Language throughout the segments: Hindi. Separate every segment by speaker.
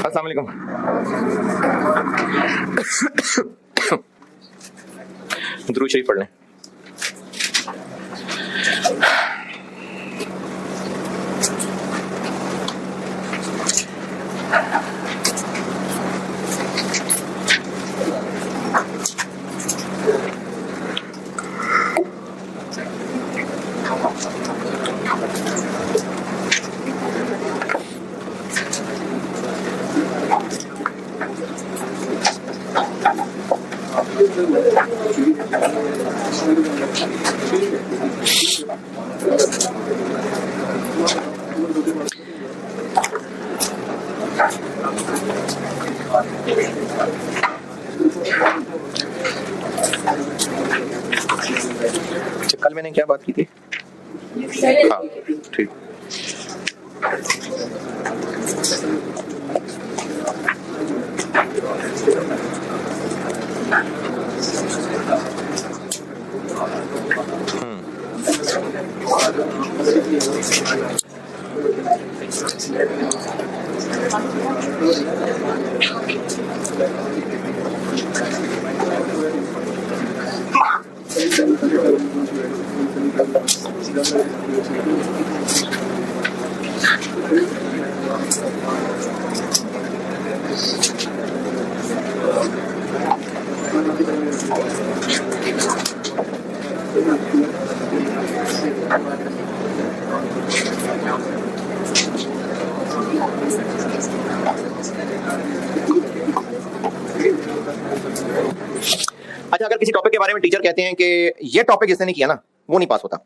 Speaker 1: अस्सलाम वालेकुम। दुरूद शरीफ पढ़ लें। कल मैंने क्या बात की थी? हाँ ठीक। अच्छा, अगर किसी टॉपिक के बारे में टीचर कहते हैं कि ये टॉपिक जिसने नहीं किया ना वो नहीं पास होता,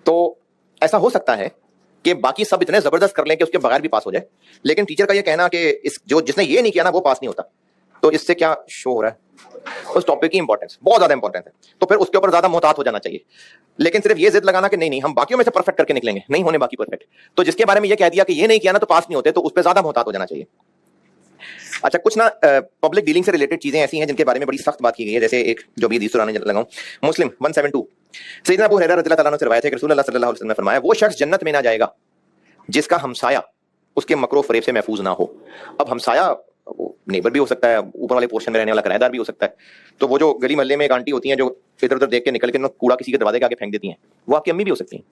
Speaker 1: तो ऐसा हो सकता है कि बाकी सब इतने जबरदस्त कर लें कि उसके बगैर भी पास हो जाए, लेकिन टीचर का ये कहना कि इस जिसने ये नहीं किया ना वो पास नहीं होता, तो इससे क्या शो हो रहा है? उस टॉपिक की इंपॉर्टेंस बहुत ज्यादा इंपॉर्टेंट है, तो फिर उसके ऊपर ज्यादा मोहतात हो जाना चाहिए। लेकिन सिर्फ ये जिद लगाना कि नहीं हम बाकियों में से परफेक्ट करके निकलेंगे, नहीं होने बाकी परफेक्ट, तो जिसके बारे में ये कह दिया कि ये नहीं किया ना तो पास नहीं होते, तो उस पर ज्यादा मोहतात हो जाना चाहिए। अच्छा, कुछ ना पब्लिक डीलिंग से रिलेटेड चीजें ऐसी हैं जिनके बारे में बड़ी सख्त बात की गई है, जैसे एक जो भी हदीस सुनाने लगा हूं, मुस्लिम 172 सैयदना अबू हुरैरा रज़ियल्लाहु ताला अन्हु से रिवायत है कि रसूलुल्लाह सल्लल्लाहु अलैहि वसल्लम ने फरमाया, वो शख्स जन्नत में ना जाएगा जिसका हमसाया उसके मकरो फरेब से महफूज ना हो। अब हमसाया वो नेबर भी हो सकता है, ऊपर वाले पोर्शन में रहने वाला किराएदार भी हो सकता है। तो वो जो गली मोहल्ले में एक आंटी होती हैं जो इधर उधर देख के निकल के कूड़ा किसी के दरवाजे के आगे फेंक देती हैं, वो आपकी अम्मी भी हो सकती हैं।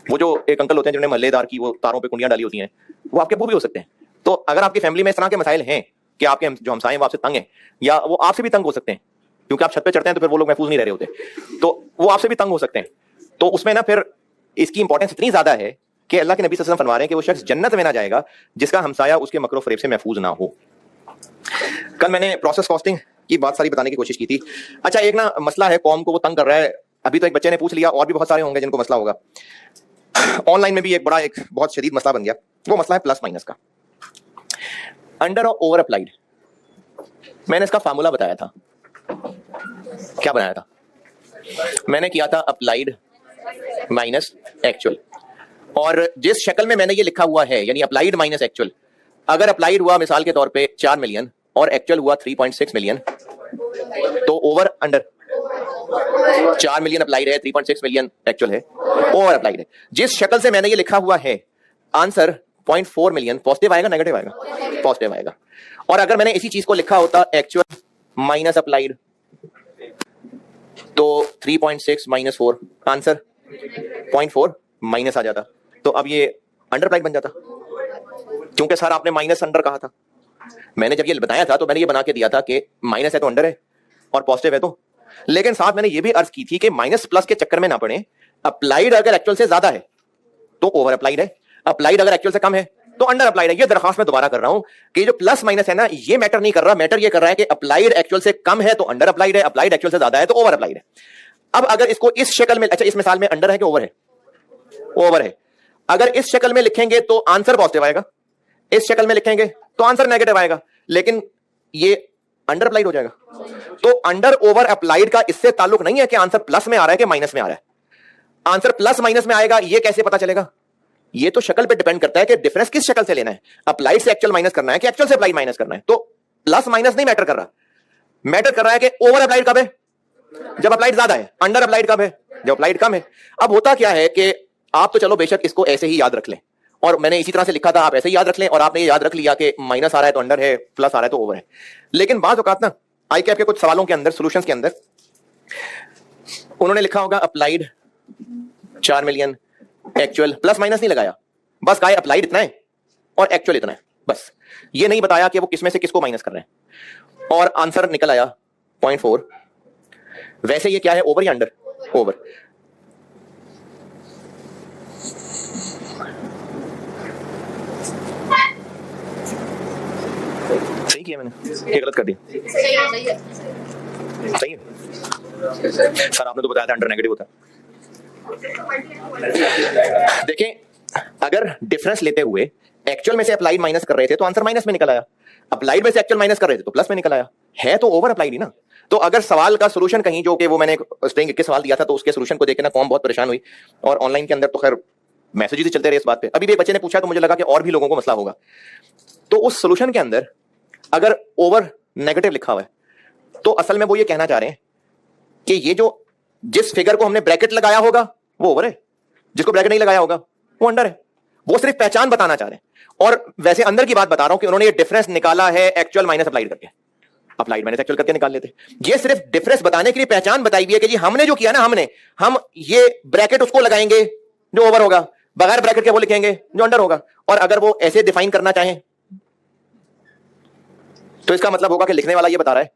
Speaker 1: वो जो एक अंकल होते हैं जिन्होंने मोहल्लेदार की वो तारों पे कुंडियां डाली होती हैं, वो आपके अब्बू भी हो सकते हैं। तो अगर आपकी फैमिली में इस तरह के मसाइल हैं कि आपके जो हमसाए वो आपसे तंग हैं, या वो आपसे भी तंग हो सकते हैं, क्योंकि आप छत पे चढ़ते हैं तो फिर वो लोग महफूज नहीं रह रहे होते, तो वो आपसे भी तंग हो सकते हैं, तो उसमें ना फिर इसकी इंपॉर्टेंस इतनी ज्यादा है कि अल्लाह के नबी सल्लल्लाहु अलैहि वसल्लम फरमा रहे हैं कि वो शख्स जन्नत में ना जाएगा जिसका हमसाया उसके मकरो फरेब से महफूज ना हो। कल मैंने प्रोसेस कॉस्टिंग की बात सारी बताने की कोशिश की थी। अच्छा, एक ना मसला है, कौम को वो तंग कर रहा है, अभी तो एक बच्चे ने पूछ लिया, और भी बहुत सारे होंगे जिनको मसला होगा। ऑनलाइन में भी एक बहुत शदीद मसला बन गया, वो मसला है प्लस माइनस का, अंडर और ओवर अप्लाइड। मैंने इसका फार्मूला बताया था, क्या बनाया था? मैंने किया था अप्लाइड माइनस एक्चुअल, और जिस शक्ल में मैंने ये लिखा हुआ है, यानी अप्लाइड माइनस एक्चुअल, अगर अप्लाइड हुआ मिसाल के तौर पे 4 मिलियन और एक्चुअल हुआ 3.6 मिलियन, तो ओवर अंडर। 4 मिलियन अप्लाइड है, 3.6 मिलियन एक्चुअल है, ओवर अप्लाइड है। जिस शक्ल से मैंने ये लिखा हुआ है, आंसर 0.4 मिलियन पॉजिटिव आएगा नेगेटिव आएगा? पॉजिटिव आएगा। और अगर मैंने इसी चीज को लिखा होता एक्चुअल माइनस अप्लाइड, तो 3.6 माइनस 4, आंसर 0.4 माइनस आ जाता। तो अब ये अंडर अप्लाइड बन जाता, क्योंकि सर आपने माइनस अंडर कहा था। मैंने जब ये बताया था तो मैंने ये बना के दिया था कि माइनस है तो अंडर है और पॉजिटिव है तो, लेकिन साथ मैंने ये भी अर्ज की थी कि माइनस प्लस के चक्कर में ना पड़े। अप्लाइड अगर एक्चुअल से ज्यादा है तो ओवर अप्लाइड है, अप्लाइड अगर एक्चुअल से कम है तो अंडर अप्लाइड है। ये दरखास्त में दोबारा कर रहा हूं कि जो प्लस माइनस है ना, ये मैटर नहीं कर रहा, मैटर ये कर रहा है कि अप्लाइड एक्चुअल से कम है तो अंडर अप्लाइड है, अप्लाइड एक्चुअल से ज्यादा है तो ओवर अप्लाइड है। अब अगर इसको इस शक्ल में, अच्छा इस मिसाल में अंडर है कि ओवर है? ओवर है। अगर इस शक्ल में लिखेंगे तो आंसर पॉजिटिव आएगा, इस शक्ल में लिखेंगे तो आंसर नेगेटिव आएगा, लेकिन ये अंडर अप्लाइड हो जाएगा। तो अंडर ओवर अप्लाइड का इससे ताल्लुक नहीं है कि आंसर प्लस में आ रहा है कि माइनस में आ रहा है। आंसर प्लस माइनस में आएगा, ये कैसे पता चलेगा? ये तो शक्ल पे डिपेंड करता है कि डिफरेंस किस शक्ल से लेना है, अप्लाइड से एक्चुअल माइनस करना है कि एक्चुअल से अप्लाइड माइनस करना है। तो प्लस माइनस नहीं मैटर कर रहा, मैटर कर रहा है कि ओवर अप्लाइड कब है? जब अप्लाइड ज्यादा है। अंडर अप्लाइड कब है? जब अप्लाइड कम है। अब होता क्या है कि आप तो चलो बेशक इसको ऐसे ही याद रख लें, और मैंने इसी तरह से लिखा था, आप ऐसे ही याद रख लें, और आपने ये याद रख लिया कि माइनस आ रहा है तो अंडर है, प्लस आ रहा है तो ओवर है। लेकिन बात औकात ना आई कैप के कुछ सवालों के अंदर, सॉल्यूशंस के अंदर उन्होंने लिखा होगा applied 4 million, actual plus minus नहीं लगाया, बस कहा अप्लाइड इतना है और एक्चुअल इतना है, बस ये नहीं बताया कि वो किसमें से किसको माइनस कर रहे हैं। और आंसर निकल आया 0.4। वैसे ये क्या है, ओवर या अंडर? ओवर। सही किया मैंने, क्या गलत कर दिया? सही है सर, आपने तो बताया था अंडर नेगेटिव होता है। देखें, अगर डिफरेंस लेते हुए एक्चुअल में से अप्लाइड माइनस कर रहे थे तो आंसर माइनस में निकल आया, अप्लाइड में से एक्चुअल माइनस कर रहे थे तो प्लस में निकल आया, है तो ओवर अप्लाइड ही ना। तो अगर सवाल का सॉल्यूशन कहीं, जो कि वो मैंने स्ट्रिंग के सवाल दिया था, तो उसके सॉल्यूशन को देख के ना कौन बहुत परेशान हुई, और ऑनलाइन के अंदर तो खैर मैसेजेस ही चलते रहे इस बात पे। अभी भी एक बच्चे ने पूछा तो मुझे लगा कि और भी लोगों को मसला होगा। तो उस सॉल्यूशन के अंदर अगर ओवर नेगेटिव लिखा हुआ है तो असल में वो ये कहना चाह रहे हैं कि ये जो जिस फिगर को हमने ब्रैकेट लगाया होगा वो ओवर है, जिसको ब्रैकेट नहीं लगाया होगा वो अंडर है। वो सिर्फ पहचान बताना चाह रहे हैं। और वैसे अंदर की बात बता रहा हूं कि उन्होंने ये डिफरेंस निकाला है एक्चुअल माइनस अप्लाइड करके, अप्लाइड माइनस एक्चुअल करके निकाल लेते। ये सिर्फ डिफरेंस बताने के लिए पहचान बताई हुई है कि जी हमने जो किया ना, हम ये ब्रैकेट उसको लगाएंगे जो ओवर होगा, बगैर ब्रैकेट के वो लिखेंगे जो अंडर होगा। और अगर वो ऐसे डिफाइन करना चाहें तो इसका मतलब होगा कि लिखने वाला ये बता रहा है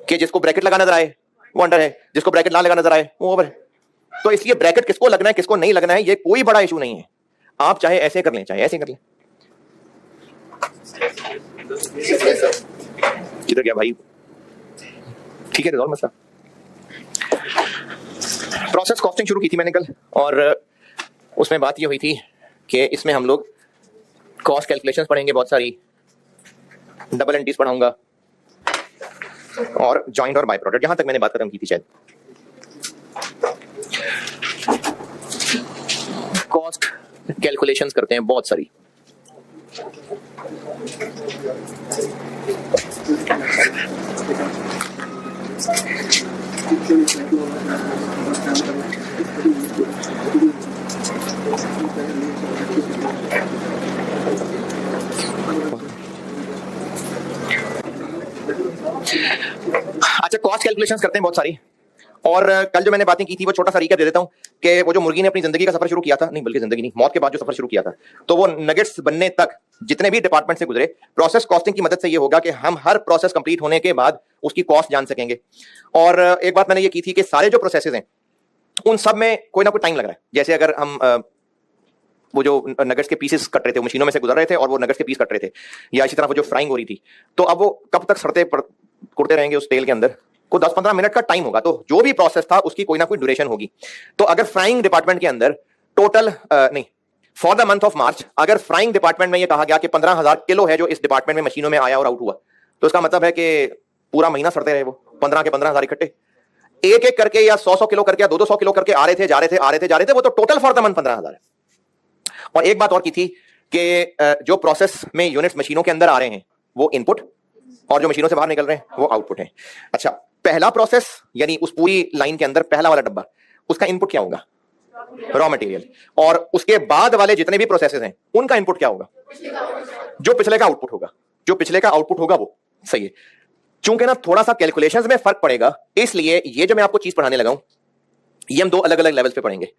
Speaker 1: कि जिसको ब्रैकेट लगा नजर आए वो अंडर है, जिसको ब्रैकेट ना लगा नजर आए वो ओवर है। तो इसलिए ब्रैकेट किसको लगना है किसको नहीं लगना है ये कोई बड़ा इशू नहीं है। आप चाहे ऐसे कर लें चाहे ऐसे कर लें। किधर गया भाई? ठीक है, रिजॉल्व मसला। प्रोसेस कॉस्टिंग शुरू की थी मैंने कल, और उसमें बात ये हुई थी कि इसमें हम लोग कॉस्ट कैलकुलेशंस पढ़ेंगे, बहुत सारी डबल एंट्रीज पढ़ाऊंगा, और जॉइंट और बाय प्रोडक्ट। यहां तक मैंने बात खत्म की थी शायद। कॉस्ट कैलकुलेशंस करते हैं बहुत सारी। अच्छा, कॉस्ट कैलकुलेशंस करते हैं बहुत सारी। और कल जो मैंने बातें की थी वो छोटा सा रिकैप दे देता हूं कि वो जो मुर्गी ने अपनी जिंदगी का सफर शुरू किया था, नहीं बल्कि जिंदगी नहीं, मौत के बाद जो सफर शुरू किया था, तो वो नगेट्स बनने तक जितने भी डिपार्टमेंट से गुजरे, प्रोसेस कॉस्टिंग की मदद से ये होगा कि हम हर प्रोसेस कंप्लीट होने के बाद उसकी कॉस्ट जान सकेंगे। और एक बात मैंने ये की थी कि सारे जो प्रोसेसेस हैं उन सब में कोई ना कोई टाइम लग रहा है। जैसे अगर हम वो जो नगेट्स के पीसेस कट रहे थे, मशीनों में से गुजर रहे थे और वो नगेट्स के पीस कट रहे थे, या इसी तरह वो जो फ्राइंग हो रही थी, तो अब वो कब तक सड़ते कुड़ते रहेंगे उस तेल के अंदर, को 10-15 मिनट का टाइम होगा। तो जो भी प्रोसेस था उसकी कोई ना कोई ड्यूरेशन होगी। तो अगर फ्राइंग डिपार्टमेंट के अंदर टोटल नहीं, for the month of March, अगर फ्राइंग डिपार्टमेंट में ये कहा गया कि 15,000 किलो है जो इस डिपार्टमेंट में मशीनों में आया और आउट हुआ, तो इसका मतलब है कि पूरा महीना सड़ते रहे वो 15 के 15,000 इकट्ठे, एक एक करके या 100 किलो करके या 200 किलो करके आ रहे थे, जा रहे थे, आ रहे थे, जा रहे थे। वो तो टोटल फॉर द मंथ 15,000 है। और एक बात और की थी कि जो प्रोसेस में यूनिट्स मशीनों के अंदर आ रहे हैं वो इनपुट, और जो मशीनों से बाहर निकल रहे हैं वो आउटपुट है। अच्छा, पहला प्रोसेस यानी उस पूरी लाइन के अंदर पहला वाला डब्बा, उसका इनपुट क्या होगा? Raw material. और उसके बाद वाले जितने भी प्रोसेसेस हैं उनका इनपुट क्या होगा? जो पिछले का आउटपुट होगा। जो पिछले का आउटपुट होगा वो सही है। चूंकि ना थोड़ा सा कैलकुलेशंस में फर्क पड़ेगा, इसलिए ये जो मैं आपको चीज पढ़ाने लगा हूं ये हम दो अलग अलग लेवल्स पे पढ़ेंगे।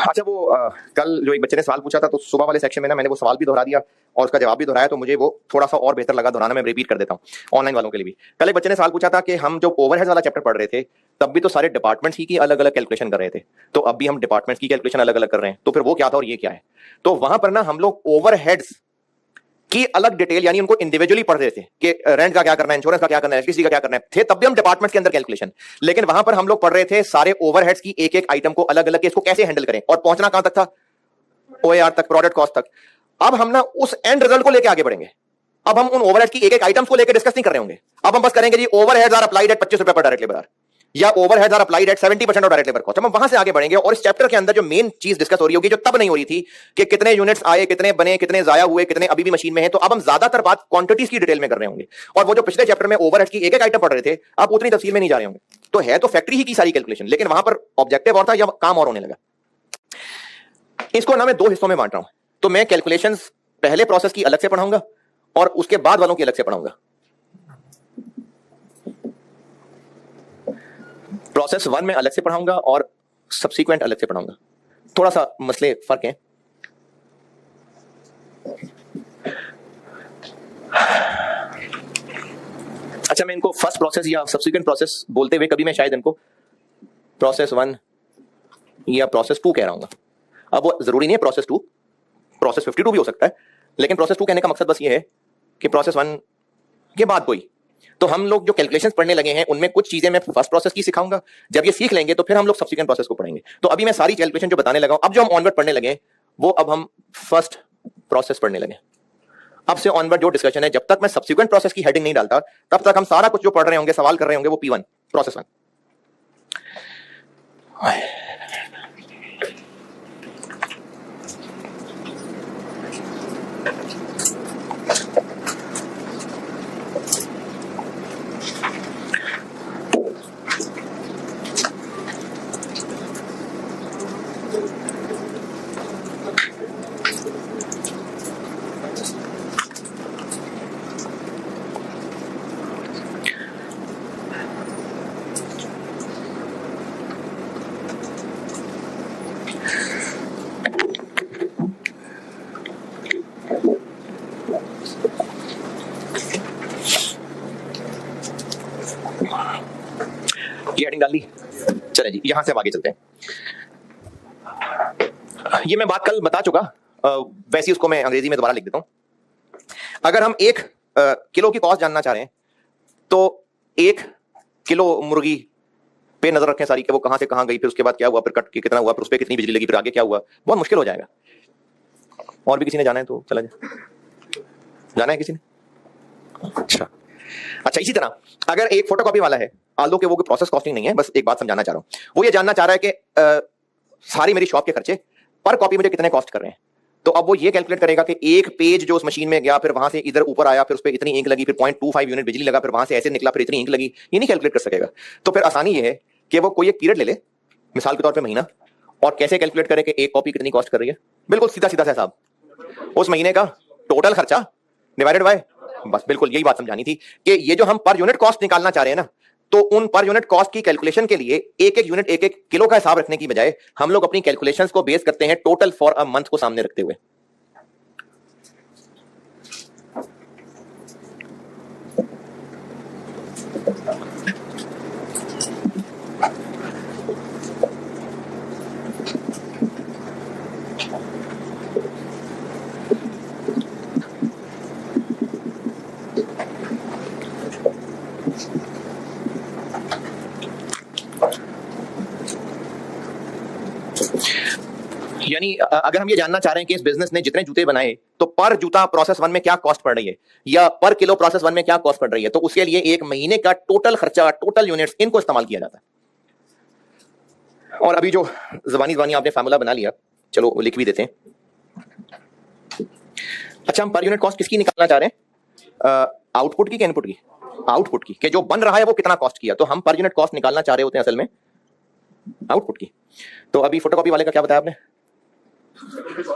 Speaker 1: अच्छा, वो कल जो एक बच्चे ने सवाल पूछा था, तो सुबह वाले सेक्शन में ना मैंने वो सवाल भी दोहरा दिया और उसका जवाब भी दोहराया, तो मुझे वो थोड़ा सा और बेहतर लगा दोहराना। मैं रिपीट कर देता हूं ऑनलाइन वालों के लिए भी। कल एक बच्चे ने सवाल पूछा था कि हम जो ओवरहेड्स वाला चैप्टर पढ़ रहे थे तब भी तो सारे डिपार्टमेंट्स की अलग अलग कैलकुलेशन कर रहे थे, तो अब भी हम डिपार्टमेंट्स की कैलकुलेशन अलग अलग कर रहे हैं, तो फिर वो क्या था और ये क्या है? तो वहां पर ना हम लोग ओवरहेड्स की अलग डिटेल यानी उनको इंडिविजुअली पढ़ रहे थे कि रेंट का क्या करना है, इंश्योरेंस का क्या करना है, इलेक्ट्रिसिटी का क्या करना है, थे तब भी हम डिपार्टमेंट्स के अंदर कैलकुलेशन। लेकिन वहां पर हम लोग पढ़ रहे थे सारे ओवरहेड्स की एक एक आइटम को अलग अलग, इसको कैसे हैंडल करें, और पहुंचना कहां तक था? ओएआर तक, प्रोडक्ट कॉस्ट तक। अब हम ना उस एंड रिजल्ट को लेकर आगे बढ़ेंगे। अब हम उन ओवरहेड्स की एक एक आइटम्स को लेकर डिस्कस नहीं कर रहे होंगे। अब हम बस करेंगे जी ओवरहेड्स आर अप्लाइड एट 25 रुपए पर डायरेक्ट लेबर आवर, या overheads are applied at 70% of direct labour cost. हम वहां से आगे बढ़ेंगे और इस चैप्टर के अंदर जो मेन चीज डिस्कस हो रही होगी, जो तब नहीं हो रही थी कि कितने यूनिट्स आए, कितने बने, कितने जाया हुए, कितने अभी भी मशीन में है, तो अब हम ज्यादातर बात क्वांटिटीज की डिटेल में कर रहे होंगे। और वो जो पिछले चैप्टर में ओवरहेड्स की एक एक आइटम पढ़ रहे थे, आप उतनी तफसील में नहीं जा रहे होंगे। तो है तो फैक्ट्री ही की सारी कैलकुलेशन, लेकिन वहां पर ऑब्जेक्टिव और था या काम और होने लगा। इसको ना मैं दो हिस्सों में बांट रहा हूं। तो मैं कैलकुलेशंस पहले प्रोसेस की अलग से पढ़ाऊंगा और उसके बाद वालों की अलग से पढ़ाऊंगा। प्रोसेस 1 में अलग से पढ़ाऊंगा और सब्सीक्वेंट अलग से पढ़ाऊंगा। थोड़ा सा मसले फर्क हैं। अच्छा, मैं इनको फर्स्ट प्रोसेस या सब्सीक्वेंट प्रोसेस बोलते हुए कभी मैं शायद इनको प्रोसेस 1 या प्रोसेस 2 कह रहा हूं। अब वो जरूरी नहीं है प्रोसेस 2, प्रोसेस 52 भी हो सकता है, लेकिन प्रोसेस 2 कहने का मकसद बस ये है कि प्रोसेस 1 के बाद कोई। तो हम लोग जो कैलकुलेशंस पढ़ने लगे हैं उनमें कुछ चीजें मैं फर्स्ट प्रोसेस की सिखाऊंगा। जब ये सीख लेंगे तो फिर हम लोग सब्सीक्वेंट प्रोसेस को पढ़ेंगे। तो अभी मैं सारी कैलकुलेशन जो बताने लगा हूं, अब जो हम ऑनवर्ड पढ़ने लगे वो अब हम फर्स्ट प्रोसेस पढ़ने लगे। अब से ऑनवर्ड जो डिस्कशन है, जब तक मैं सब्सीक्वेंट प्रोसेस की हेडिंग नहीं डालता तब तक हम सारा कुछ जो पढ़ रहे होंगे, सवाल कर रहे होंगे, वो P1 प्रोसेस 1। हेडिंग डाल दी। चले जी, यहां से अब आगे चलते हैं। ये मैं बात कल बता चुका, वैसे उसको मैं अंग्रेजी में दोबारा लिख देता हूं। अगर हम 1 किलो की कॉस्ट जानना चाह रहे हैं तो 1 किलो मुर्गी पे नजर रखें सारी, कि वो कहां से कहां गई, फिर उसके बाद क्या हुआ, फिर कट के कितना हुआ, फिर उस पर कितनी बिजली लगी, फिर आगे क्या हुआ, बहुत मुश्किल हो जाएगा। और भी किसी ने जाना है तो चला जाए। जाना है किसी ने? अच्छा, इसी तरह अगर एक फोटोकॉपी वाला है, आल्दो के वो प्रोसेस कॉस्टिंग नहीं है, बस एक बात समझाना चाह रहा हूं। वो ये जानना चाह रहा है कि सारी मेरी शॉप के खर्चे पर कॉपी मुझे कितने कॉस्ट कर रहे हैं। तो अब वो ये कैलकुलेट करेगा कि एक पेज जो उस मशीन में गया, फिर वहां से इधर ऊपर आया, फिर उस पर इतनी इंक लगी, फिर 0.25 यूनिट बिजली लगा, फिर वहां से ऐसे निकला, फिर इतनी इंक लगी, ये नहीं कैलकुलेट कर सकेगा। तो फिर आसानी ये है कि वो कोई एक पीरियड ले ले, मिसाल के तौर पर महीना, और कैसे कैलकुलेट करे कि एक कॉपी कितनी कॉस्ट कर रही है। बिल्कुल सीधा सीधा सा हिसाब, उस महीने का टोटल खर्चा डिवाइडेड बाय, बस बिल्कुल यही बात समझानी थी कि ये जो हम पर यूनिट कॉस्ट निकालना चाह रहे हैं ना, तो उन पर यूनिट कॉस्ट की कैलकुलेशन के लिए एक एक यूनिट, एक एक किलो का हिसाब रखने की बजाय हम लोग अपनी कैलकुलेशंस को बेस करते हैं टोटल फॉर अ मंथ को सामने रखते हुए। यानी अगर हम ये जानना चाह रहे हैं कि इस बिजनेस ने जितने जूते बनाए तो पर जूता प्रोसेस 1 में क्या कॉस्ट पड़ रही है, या पर किलो प्रोसेस 1 में क्या कॉस्ट पड़ रही है, तो उसके लिए एक महीने का टोटल खर्चा, टोटल यूनिट्स, इनको इस्तेमाल किया जाता है। और अभी जो ज़बानी आपने फार्मूला बना लिया, चलो लिख भी देते हैं। अच्छा, हम पर यूनिट कॉस्ट किसकी निकालना चाह रहे हैं? आउटपुट की, इनपुट की? आउटपुट की, कि जो बन रहा है वो कितना कॉस्ट किया। तो हम पर यूनिट कॉस्ट निकालना चाह रहे होते हैं असल में आउटपुट की। तो अभी फोटोकॉपी वाले का क्या बताया आपने?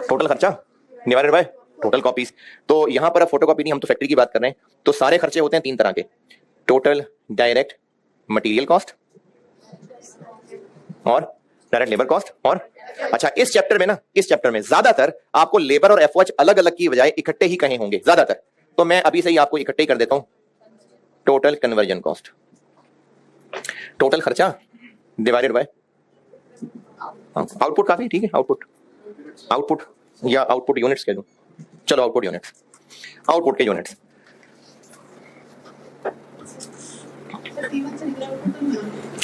Speaker 1: टोटल खर्चा डिवाइडेड बाय टोटल कॉपीज। तो यहां पर अब फोटोकॉपी नहीं, हम तो फैक्ट्री की बात कर रहे हैं। तो सारे खर्चे होते हैं 3 तरह के, टोटल डायरेक्ट मटेरियल कॉस्ट और डायरेक्ट लेबर कॉस्ट। और अच्छा, इस चैप्टर में ना, इस चैप्टर में ज्यादातर आपको लेबर और एफओएच अलग अलग की बजाय इकट्ठे ही कहे होंगे ज्यादातर। तो मैं अभी से ही आपको इकट्ठे ही कर देता हूं। टोटल कन्वर्जन कॉस्ट, टोटल खर्चा डिवाइडेड बाय आउटपुट। काफी ठीक है, आउटपुट या आउटपुट यूनिट्स कह दूं। चलो आउटपुट यूनिट्स, आउटपुट के यूनिट्स।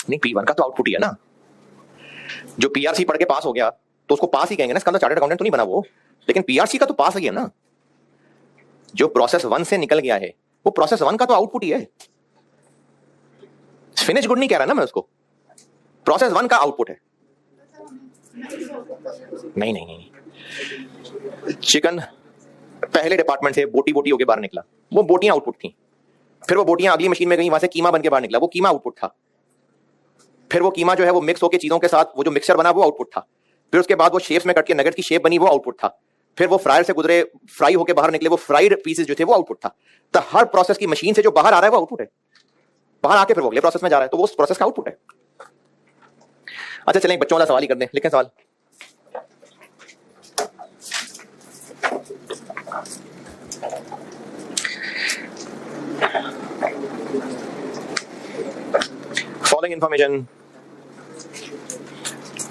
Speaker 1: नहीं, P1 का तो आउटपुट ही है ना। जो पीआरसी पढ़ के पास हो गया तो उसको पास ही कहेंगे ना, इसका तो चार्टर्ड अकाउंटेंट तो नहीं बना वो, लेकिन पीआरसी का तो पास ही है ना। जो प्रोसेस 1 से निकल गया है वो प्रोसेस 1 का तो आउटपुट ही है। फिनिश गुड नहीं कह रहा ना मैं उसको, प्रोसेस 1 का आउटपुट है। नहीं नहीं नहीं, चिकन पहले डिपार्टमेंट से बोटी बोटी होके बाहर निकला, वो बोटियां आउटपुट थी। फिर वो बोटियां अगली मशीन में गई, वहां से कीमा बन के बाहर निकला, वो कीमा आउटपुट था। फिर वो कीमा जो है वो मिक्स होकर चीजों के साथ वो जो मिक्सचर बना वो आउटपुट था। फिर उसके बाद वो शेप्स में कट के नगेट की शेप बनी, वो आउटपुट था। फिर वो फ्रायर से गुजरे, फ्राई होकर बाहर निकले, वो फ्राइड पीसेस जो थे वो आउटपुट था। तो हर प्रोसेस की मशीन से जो बाहर आ रहा है वो आउटपुट है, बाहर आके फिर वो अगले प्रोसेस में जा रहा है, तो वो उस प्रोसेस का आउटपुट है। अच्छा चलें, बच्चों वाला सवाल ही कर दें, लिखें सवाल।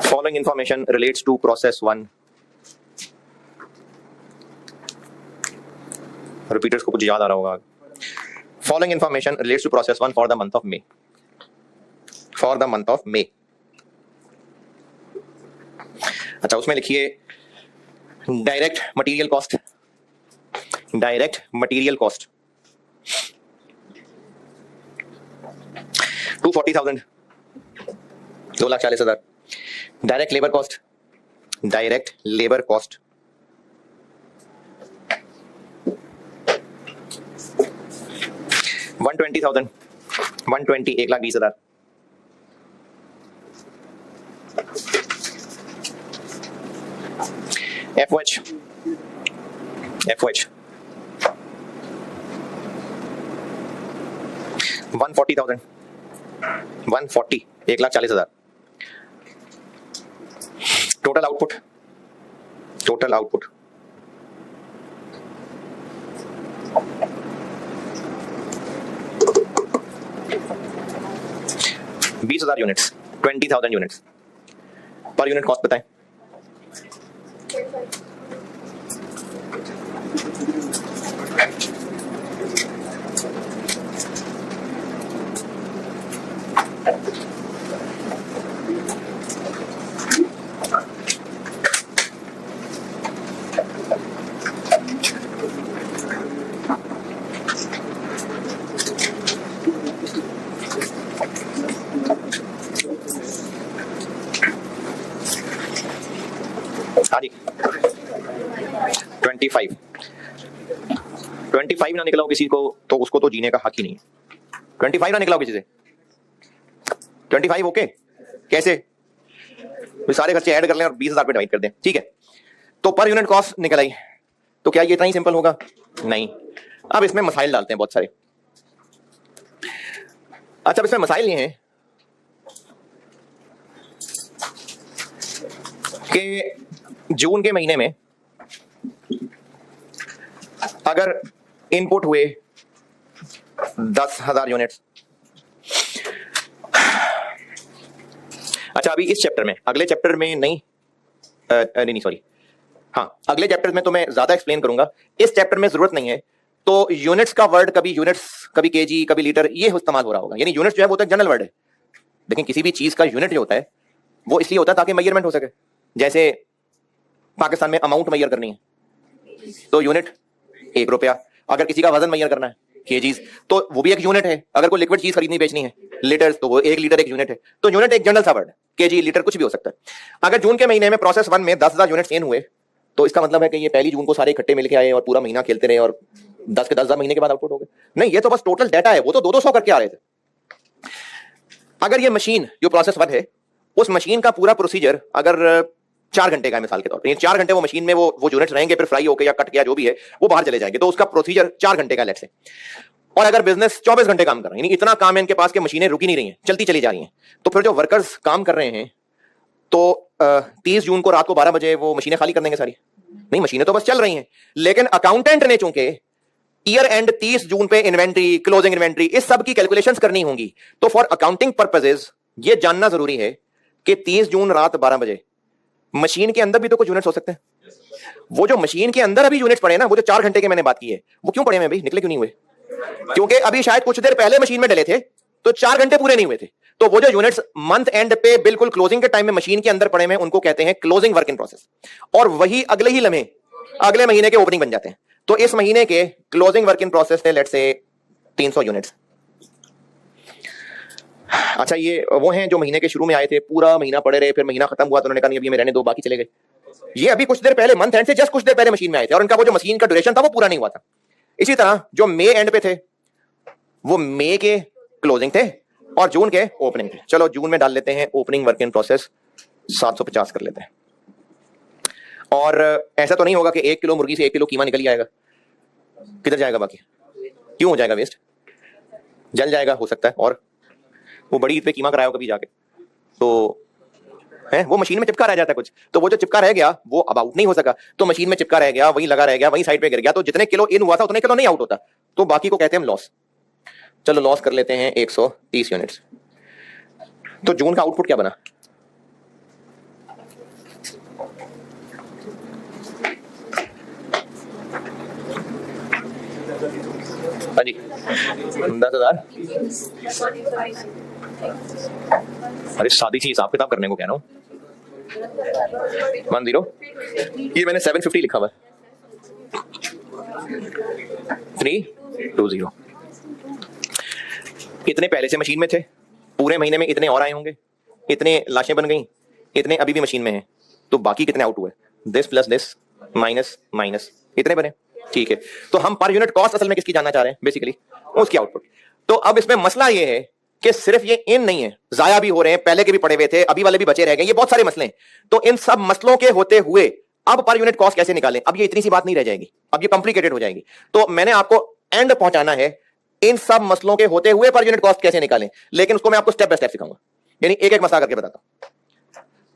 Speaker 1: Following information relates to process 1. Repeaters को कुछ याद आ रहा होगा। Following information relates to process 1 for the month of May. For the month of May. अच्छा, उसमें लिखिए direct material cost. Direct material cost 240,000, 2,40,000। Direct labour cost, direct labour cost 120,000, 120, 1,20,000। FOH 140,000, 140, 1,40,000। Total output 20,000 units, 20,000 units. Per unit cost बताएं। हाँ जी, 25 ना निकला हो किसी को तो उसको तो जीने का हक ही नहीं है। 25 ना निकला हो किसी से, 25 ओके, कैसे सारे खर्चे ऐड कर लें और 20,000 पे डिवाइड कर दें, ठीक है। तो पर यूनिट कॉस्ट निकल आई, तो क्या ये इतना ही सिंपल होगा? नहीं। अब इसमें मसाइल डालते हैं बहुत सारे। अच्छा, अब इसमें मसाइल ये हैं कि जून के महीने में अगर इनपुट हुए 10,000 यूनिट्स। अच्छा, अभी इस चैप्टर में, अगले चैप्टर में नहीं, नहीं सॉरी, हाँ अगले चैप्टर में तो मैं ज्यादा एक्सप्लेन करूंगा, इस चैप्टर में जरूरत नहीं है। तो यूनिट्स का वर्ड कभी यूनिट्स, कभी केजी, कभी लीटर, ये इस्तेमाल हो रहा होगा। यानी यूनिट्स जो है वो तो एक जनरल वर्ड है। लेकिन किसी भी चीज का यूनिट जो होता है वो इसलिए होता है ताकि मेजरमेंट हो सके। जैसे पाकिस्तान में अमाउंट मेजर करनी है तो यूनिट 1 रुपया, अगर किसी का वजन मेजर करना है केजीज तो वो भी एक यूनिट है। अगर कोई लिक्विड चीज खरीदनी बेचनी है लीटर्स तो वो 1 लीटर एक यूनिट है। तो यूनिट एक जनरल सा वर्ड है, केजी लीटर कुछ भी हो सकता है। अगर जून के महीने में प्रोसेस 1 में 10,000 यूनिट सेल हुए तो इसका मतलब है कि ये पहली जून को सारे इकट्ठे मिलके आए और पूरा महीना खेलते रहे और 10 के 10,000 महीने के बाद आउटपुट हो गए। नहीं, ये तो बस टोटल डाटा है, वो तो 200 करके आ रहे थे। अगर ये मशीन जो प्रोसेस 1 है, उस मशीन का पूरा प्रोसीजर अगर 4 घंटे का है मिसाल के तौर पर, 4 घंटे वो मशीन में वो यूनिट्स रहेंगे, फिर फ्राई होकर या कट किया जो भी है वो बाहर चले जाएंगे, तो उसका प्रोसीजर 4 घंटे का लेट्स से। और अगर बिजनेस 24 घंटे काम कर रहे हैं, यानी इतना काम है इनके पास कि मशीनें रुकी नहीं रही हैं, चलती चली जा रही हैं, तो फिर जो वर्कर्स काम कर रहे हैं तो 30 जून को रात को 12 बजे वो मशीनें खाली कर देंगे सारी? नहीं, मशीनें तो बस चल रही हैं। लेकिन अकाउंटेंट ने चूंकि ईयर एंड 30 जून पे इन्वेंट्री, क्लोजिंग इन्वेंट्री, इस सब की कैलकुलेशंस करनी होंगी, तो फॉर अकाउंटिंग पर्पसेस ये जानना जरूरी है कि 30 जून रात 12 बजे मशीन के अंदर भी तो कुछ यूनिट्स हो सकते हैं। वो जो मशीन के अंदर अभी यूनिट्स पड़े ना, वो जो 4 घंटे के मैंने बात की है, वो क्यों पड़े हैं भाई, निकले क्यों नहीं हुए? क्योंकि अभी शायद कुछ देर पहले मशीन में डले थे तो 4 घंटे पूरे नहीं हुए थे। तो वो जो यूनिट्स मंथ एंड पे बिल्कुल क्लोजिंग के टाइम में मशीन के अंदर पड़े हैं उनको कहते हैं क्लोजिंग वर्क इन प्रोसेस, और वही अगले ही लम्हे अगले महीने के ओपनिंग बन जाते हैं। तो इस महीने के क्लोजिंग वर्क इन प्रोसेस थे लेट्स से 300 यूनिट्स। अच्छा, ये वो हैं जो महीने के शुरू में आए थे, पूरा महीना पड़े रहे, फिर महीना खत्म हुआ तो उन्होंने कहा नहीं अभी हमें रहने दो, बाकी चले गए। ये अभी कुछ देर पहले, मंथ एंड से जस्ट कुछ देर पहले मशीन में आए थे और उनका वो जो मशीन का ड्यूरेशन था वो पूरा नहीं हुआ था। इसी तरह जो मई एंड पे थे वो मई के क्लोजिंग थे और जून के ओपनिंग थे। चलो जून में डाल लेते हैं ओपनिंग वर्क इन प्रोसेस 750 कर लेते हैं। और ऐसा तो नहीं होगा कि 1 किलो मुर्गी से 1 किलो कीमा निकल ही आएगा, किधर जाएगा बाकी? क्यों हो जाएगा वेस्ट? जल जाएगा हो सकता है। और वो बड़ी ईद पे कीमा कराया कभी जाके तो है वो मशीन में चिपका रह जाता है कुछ, तो वो जो चिपका रह गया वो अब आउट नहीं हो सका, तो मशीन में चिपका रह गया, वहीं लगा रह गया, वहीं साइड पे गिर गया, तो जितने किलो इन हुआ था उतने किलो नहीं आउट होता, तो बाकी को कहते हैं हम लॉस। चलो लॉस कर लेते हैं 130 यूनिट्स। तो जून का आउटपुट क्या बना? हाँ जी 10,000। अरे शादी सी हिसाब किताब करने को कह रहा हूं। 10, ये मैंने 750 लिखा हुआ है। 320। इतने पहले से मशीन में थे, पूरे महीने में इतने और आए होंगे, इतने लाशें बन गई, इतने अभी भी मशीन में हैं, तो बाकी कितने आउट हुए? This plus this minus minus, इतने बने। ठीक है, तो हम पर यूनिट कॉस्ट असल में किसकी जानना चाह रहे हैं? बेसिकली उसकी आउटपुट। तो अब इसमें मसला ये है कि सिर्फ ये इन नहीं है, जाया भी हो रहे हैं, पहले के भी पड़े हुए थे, अभी वाले भी बचे रह गए, ये बहुत सारे मसले हैं। तो इन सब मसलों के होते हुए अब पर यूनिट कॉस्ट कैसे निकालें? अब ये इतनी सी बात नहीं रह जाएगी, अब ये कॉम्प्लिकेटेड हो जाएगी। तो मैंने आपको एंड पहुंचाना है, इन सब मसलों के होते हुए पर यूनिट कॉस्ट कैसे निकालें, लेकिन उसको मैं आपको स्टेप बाय स्टेप सिखाऊंगा, यानी एक एक मसला करके बताता हूं।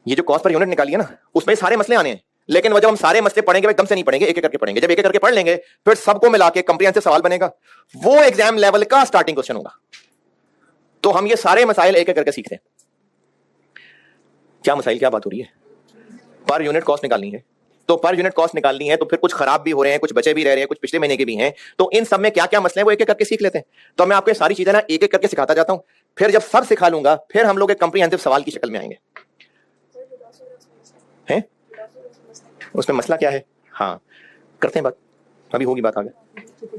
Speaker 1: ये जो कॉस्ट पर यूनिट निकाली है ना, उसमें सारे मसले आने हैं, लेकिन जब हम सारे मसले पढ़ेंगे एकदम से नहीं पढ़ेंगे, एक एक करके पढ़ेंगे। जब एक एक करके पढ़ लेंगे फिर सबको मिला के कंप्रीहेंसिव सवाल बनेगा, वो एग्जाम लेवल का स्टार्टिंग क्वेश्चन होगा। तो हम ये सारे मसाइल एक एक करके सीखते हैं। क्या मसाइल, क्या बात हो रही है? पर यूनिट कॉस्ट निकालनी है, तो पर यूनिट कॉस्ट निकालनी है, तो फिर कुछ खराब भी हो रहे हैं, कुछ बचे भी रह रहे हैं, कुछ पिछले महीने के भी हैं, तो इन सब में क्या क्या मसले हैं वो एक एक करके सीख लेते हैं। तो मैं आपको ये सारी चीजें ना एक एक करके सिखाता जाता हूं, फिर जब सब सिखा लूंगा फिर हम लोग एक कंप्रीहेंसिव सवाल की शक्ल में आएंगे। हैं उसमें मसला क्या है? हाँ करते हैं बात, अभी होगी बात आगे,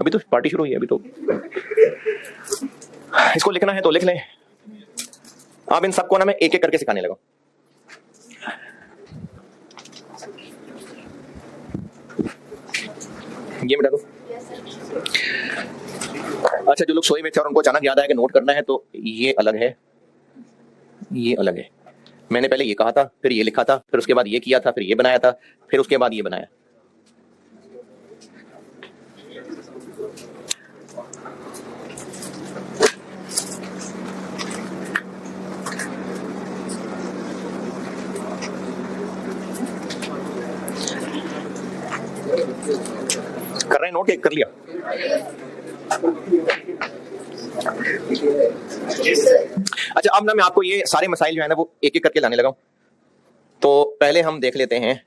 Speaker 1: अभी तो पार्टी शुरू हुई है, अभी तो इसको लिखना है तो लिख लें। अब इन सबको ना मैं एक एक करके सिखाने लगा। ये मिटा दो। अच्छा, जो लोग सोए हुए थे और उनको अचानक याद आया कि नोट करना है, तो ये अलग है, ये अलग है। मैंने पहले ये कहा था, फिर ये लिखा था, फिर उसके बाद ये किया था, फिर ये बनाया था, फिर उसके बाद ये बनाया। कर रहे हैं नोट, एक कर लिया। अच्छा, अब ना मैं आपको ये सारे मसाइल जो है ना वो एक एक करके लाने लगा हूं। तो पहले हम देख लेते हैं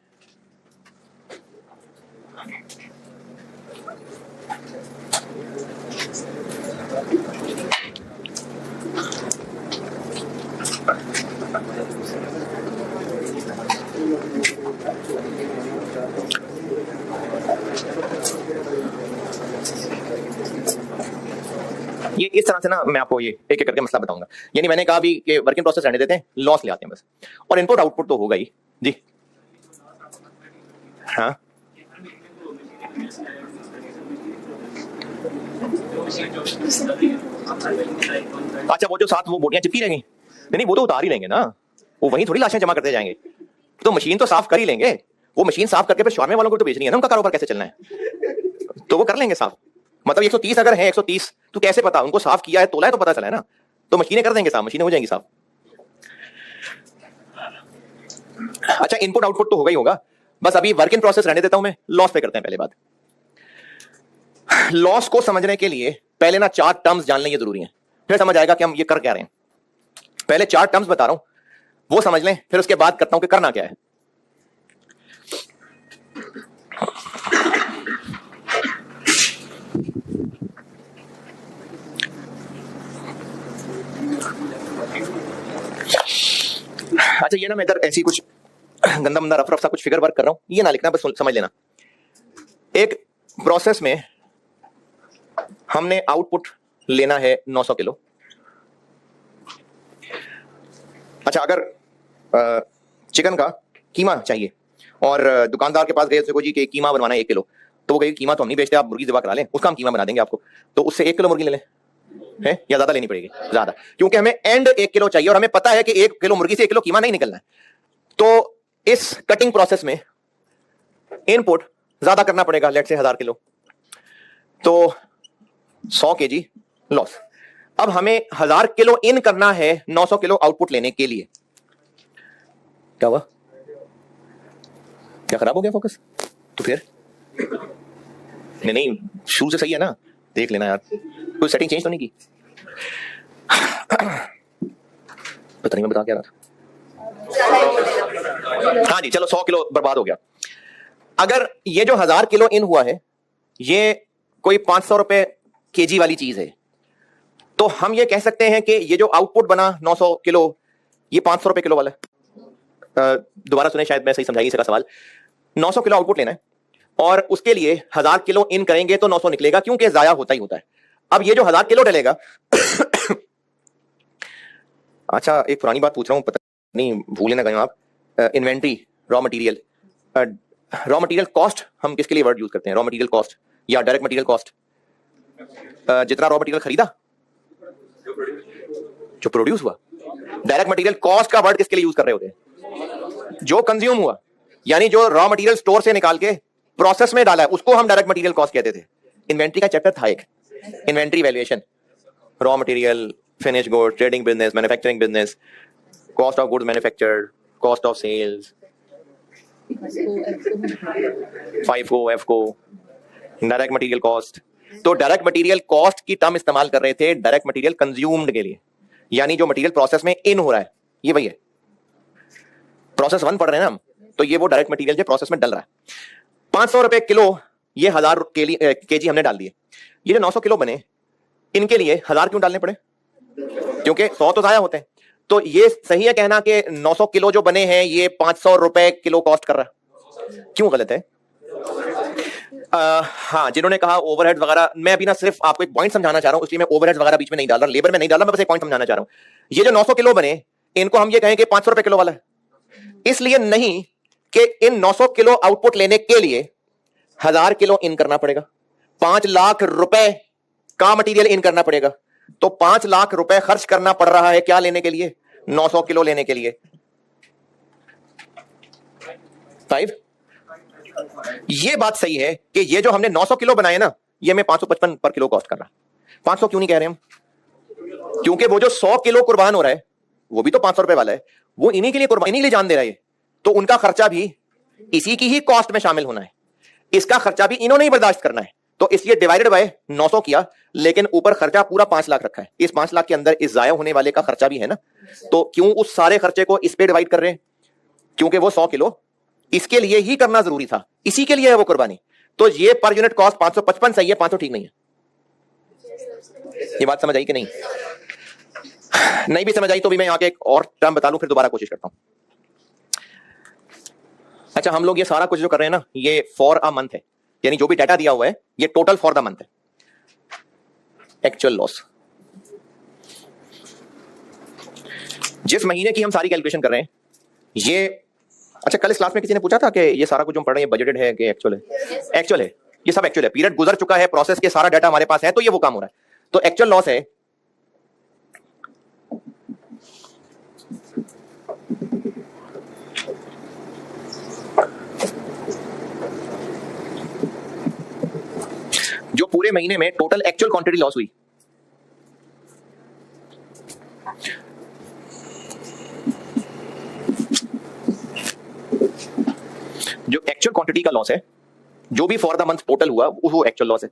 Speaker 1: ये इस तरह से ना, मैं आपको ये एक एक करके मसला बताऊंगा। यानी मैंने कहा भी कि वर्किंग प्रोसेस रहने देते हैं, लॉस ले आते हैं बस, और इनपुट आउटपुट तो होगा ही जी। हाँ अच्छा, वो जो साथ वो बोटियां चिपकी रहेंगी, नहीं वो तो उतार ही लेंगे ना, वो वहीं थोड़ी लाशें जमा करते जाएंगे, तो मशीन तो साफ कर ही लेंगे। वो मशीन साफ करके फिर शॉर्मे वालों को तो बेचनी है ना, उनका कारोबार कैसे चलना है, तो वो कर लेंगे साफ। मतलब 130 अगर है 130, तो कैसे पता? उनको साफ किया है, तोला है तो पता चला है ना, तो मशीनें कर देंगे साफ, मशीनें हो जाएंगी साफ। अच्छा, इनपुट आउटपुट तो होगा ही होगा, बस अभी वर्क इन प्रोसेस रहने देता हूं मैं, लॉस पे करते हैं पहले बात। लॉस को समझने के लिए पहले ना 4 टर्म्स जानने ये जरूरी है, फिर समझ आएगा कि हम ये कर क्या रहे हैं। पहले 4 टर्म्स बता रहा हूं, वो समझ लें, फिर उसके बाद करता हूं कि करना क्या है। अच्छा, ये ना मैं इधर ऐसी कुछ गंदा मंदा रफ रफ सा कुछ फिगर वर्क कर रहा हूं, ये ना लिखना, बस समझ लेना। एक प्रोसेस में हमने आउटपुट लेना है 900 किलो, अच्छा, अगर चिकन का कीमा चाहिए और दुकानदार के पास गए, उसको जी कि कीमा बनवाना है 1 किलो, तो वो कहेगी कीमा तो हम नहीं बेचते, आप मुर्गी ज़िबा करा लें, उसका हम कीमा बना देंगे आपको। तो उससे 1 किलो मुर्गी ले लें, है या ज्यादा लेनी पड़ेगी? ज्यादा, क्योंकि हमें एंड 1 किलो चाहिए और हमें पता है कि 1 किलो मुर्गी से 1 किलो कीमा नहीं निकलना है। तो इस कटिंग प्रोसेस में इनपुट ज्यादा करना पड़ेगा, लेट से 1000 किलो, तो 100 केजी लॉस। अब हमें 1000 किलो इन करना है 900 किलो आउटपुट लेने के लिए। क्या हुआ? क्या खराब हो गया फोकस? तो फिर नहीं, शुरू से सही है ना, देख लेना यार, कोई सेटिंग चेंज तो नहीं की? पता नहीं मैं बता क्या रहा था। हाँ जी, चलो 100 किलो बर्बाद हो गया। अगर ये जो 1000 किलो इन हुआ है, ये कोई 500 रुपए केजी वाली चीज है, तो हम ये कह सकते हैं कि ये जो आउटपुट बना 900 किलो, ये 500 रुपए किलो वाला है। दोबारा सुने, शायद मैं सही समझाई इसका सवाल। 900 किलो आउटपुट लेना है और उसके लिए 1000 किलो इन करेंगे तो 900 निकलेगा, क्योंकि जाया होता ही होता है। अब ये जो 1000 किलो डलेगा अच्छा, एक पुरानी बात पूछ रहा हूं, पता नहीं भूले ना गए आप। इन्वेंट्री, रॉ मटेरियल कॉस्ट हम किसके लिए वर्ड यूज करते हैं? रॉ मटेरियल कॉस्ट या डायरेक्ट मटेरियल कॉस्ट? जितना रॉ मटेरियल खरीदा, जो प्रोड्यूस हुआ। डायरेक्ट मटेरियल कॉस्ट का वर्ड किसके लिए यूज कर रहे होते हैं? जो कंज्यूम हुआ, यानी जो रॉ मटेरियल स्टोर से निकाल के प्रोसेस में डाला है, उसको हम डायरेक्ट मटेरियल कॉस्ट कहते थे। इन्वेंट्री का चैप्टर था एक, inventory valuation, raw material, finish goods, trading business, manufacturing business, cost of goods manufactured, cost of sales, 5 एफको, डायरेक्ट मटेरियल कॉस्ट। तो डायरेक्ट मटेरियल कॉस्ट की टर्म इस्तेमाल कर रहे थे डायरेक्ट मटेरियल कंज्यूम्ड के लिए, यानी जो मटेरियल प्रोसेस में इन हो रहा है, ये वही है। प्रोसेस 1 पढ़ रहे हैं ना हम, तो ये वो डायरेक्ट मटेरियल जो प्रोसेस में डल रहा है। 500 रुपए किलो, ये 1000 केजी हमने डाल दिए। ये जो 900 किलो बने, इनके लिए 1000 क्यों डालने पड़े? क्योंकि 100 तो जाया होते हैं। तो ये सही है कहना कि 900 किलो जो बने हैं ये 500 रुपए किलो कॉस्ट कर रहा है? क्यों गलत है? हाँ, जिन्होंने कहा ओवरहेड वगैरह, मैं अभी ना सिर्फ आपको एक पॉइंट समझाना चाह रहा हूं, इसलिए मैं ओवरहेड वगैरह बीच में नहीं डाल रहा, लेबर में नहीं डाल रहा, मैं बस एक पॉइंट समझाना चाह रहा हूं। ये जो 900 किलो बने, इनको हम ये कहें कि 500 रुपए किलो वाला है, इसलिए नहीं कि इन 900 किलो आउटपुट लेने के लिए 1000 किलो इन करना पड़ेगा, 5 लाख रुपए का मटेरियल इन करना पड़ेगा। तो 5 लाख रुपए खर्च करना पड़ रहा है क्या लेने के लिए? 900 किलो लेने के लिए। 5, ये बात सही है कि ये जो हमने 900 किलो बनाए ना, ये हमें 555 पर किलो कॉस्ट कर रहा है। 500 क्यों नहीं कह रहे हम? क्योंकि वो जो 100 किलो कुर्बान हो रहा है, वो भी तो 500 रुपए वाला है, वो इन्हीं के लिए कुर्बान, इन्हीं के लिए जान दे रहा है, तो उनका खर्चा भी इसी की ही कॉस्ट में शामिल होना है, इसका खर्चा भी इन्होंने ही बर्दाश्त करना है। तो इसलिए डिवाइडेड बाय 900 किया, लेकिन ऊपर खर्चा पूरा 5 लाख रखा है। इस 5 लाख के अंदर इस जाया होने वाले का खर्चा भी है ना, तो क्यों उस सारे खर्चे को इस पे डिवाइड कर रहे हैं? क्योंकि वो 100 किलो इसके लिए ही करना जरूरी था, इसी के लिए है वो कुर्बानी। तो ये पर यूनिट कॉस्ट 555 सही है, 500 ठीक नहीं है। ये बात समझ आई कि नहीं? नहीं भी समझ आई तो भी मैं यहाँ के एक और टर्म बता लूं, फिर दोबारा कोशिश करता हूं। अच्छा, हम लोग ये सारा कुछ जो कर रहे हैं ना, ये फॉर अ मंथ है, यानी जो भी डाटा दिया हुआ है ये टोटल फॉर द मंथ है। एक्चुअल लॉस, जिस महीने की हम सारी कैलकुलेशन कर रहे हैं ये। अच्छा, कल इस क्लास में किसी ने पूछा था कि ये सारा कुछ जो हम पढ़ रहे हैं बजटेड है कि एक्चुअल है? एक्चुअल है, ये सब एक्चुअल है। पीरियड गुजर चुका है, प्रोसेस के सारा डाटा हमारे पास है, तो ये वो काम हो रहा है। तो एक्चुअल लॉस है जो पूरे महीने में टोटल एक्चुअल क्वांटिटी लॉस हुई। जो एक्चुअल क्वांटिटी का लॉस है, जो भी फॉर द मंथ टोटल हुआ, वो एक्चुअल लॉस है।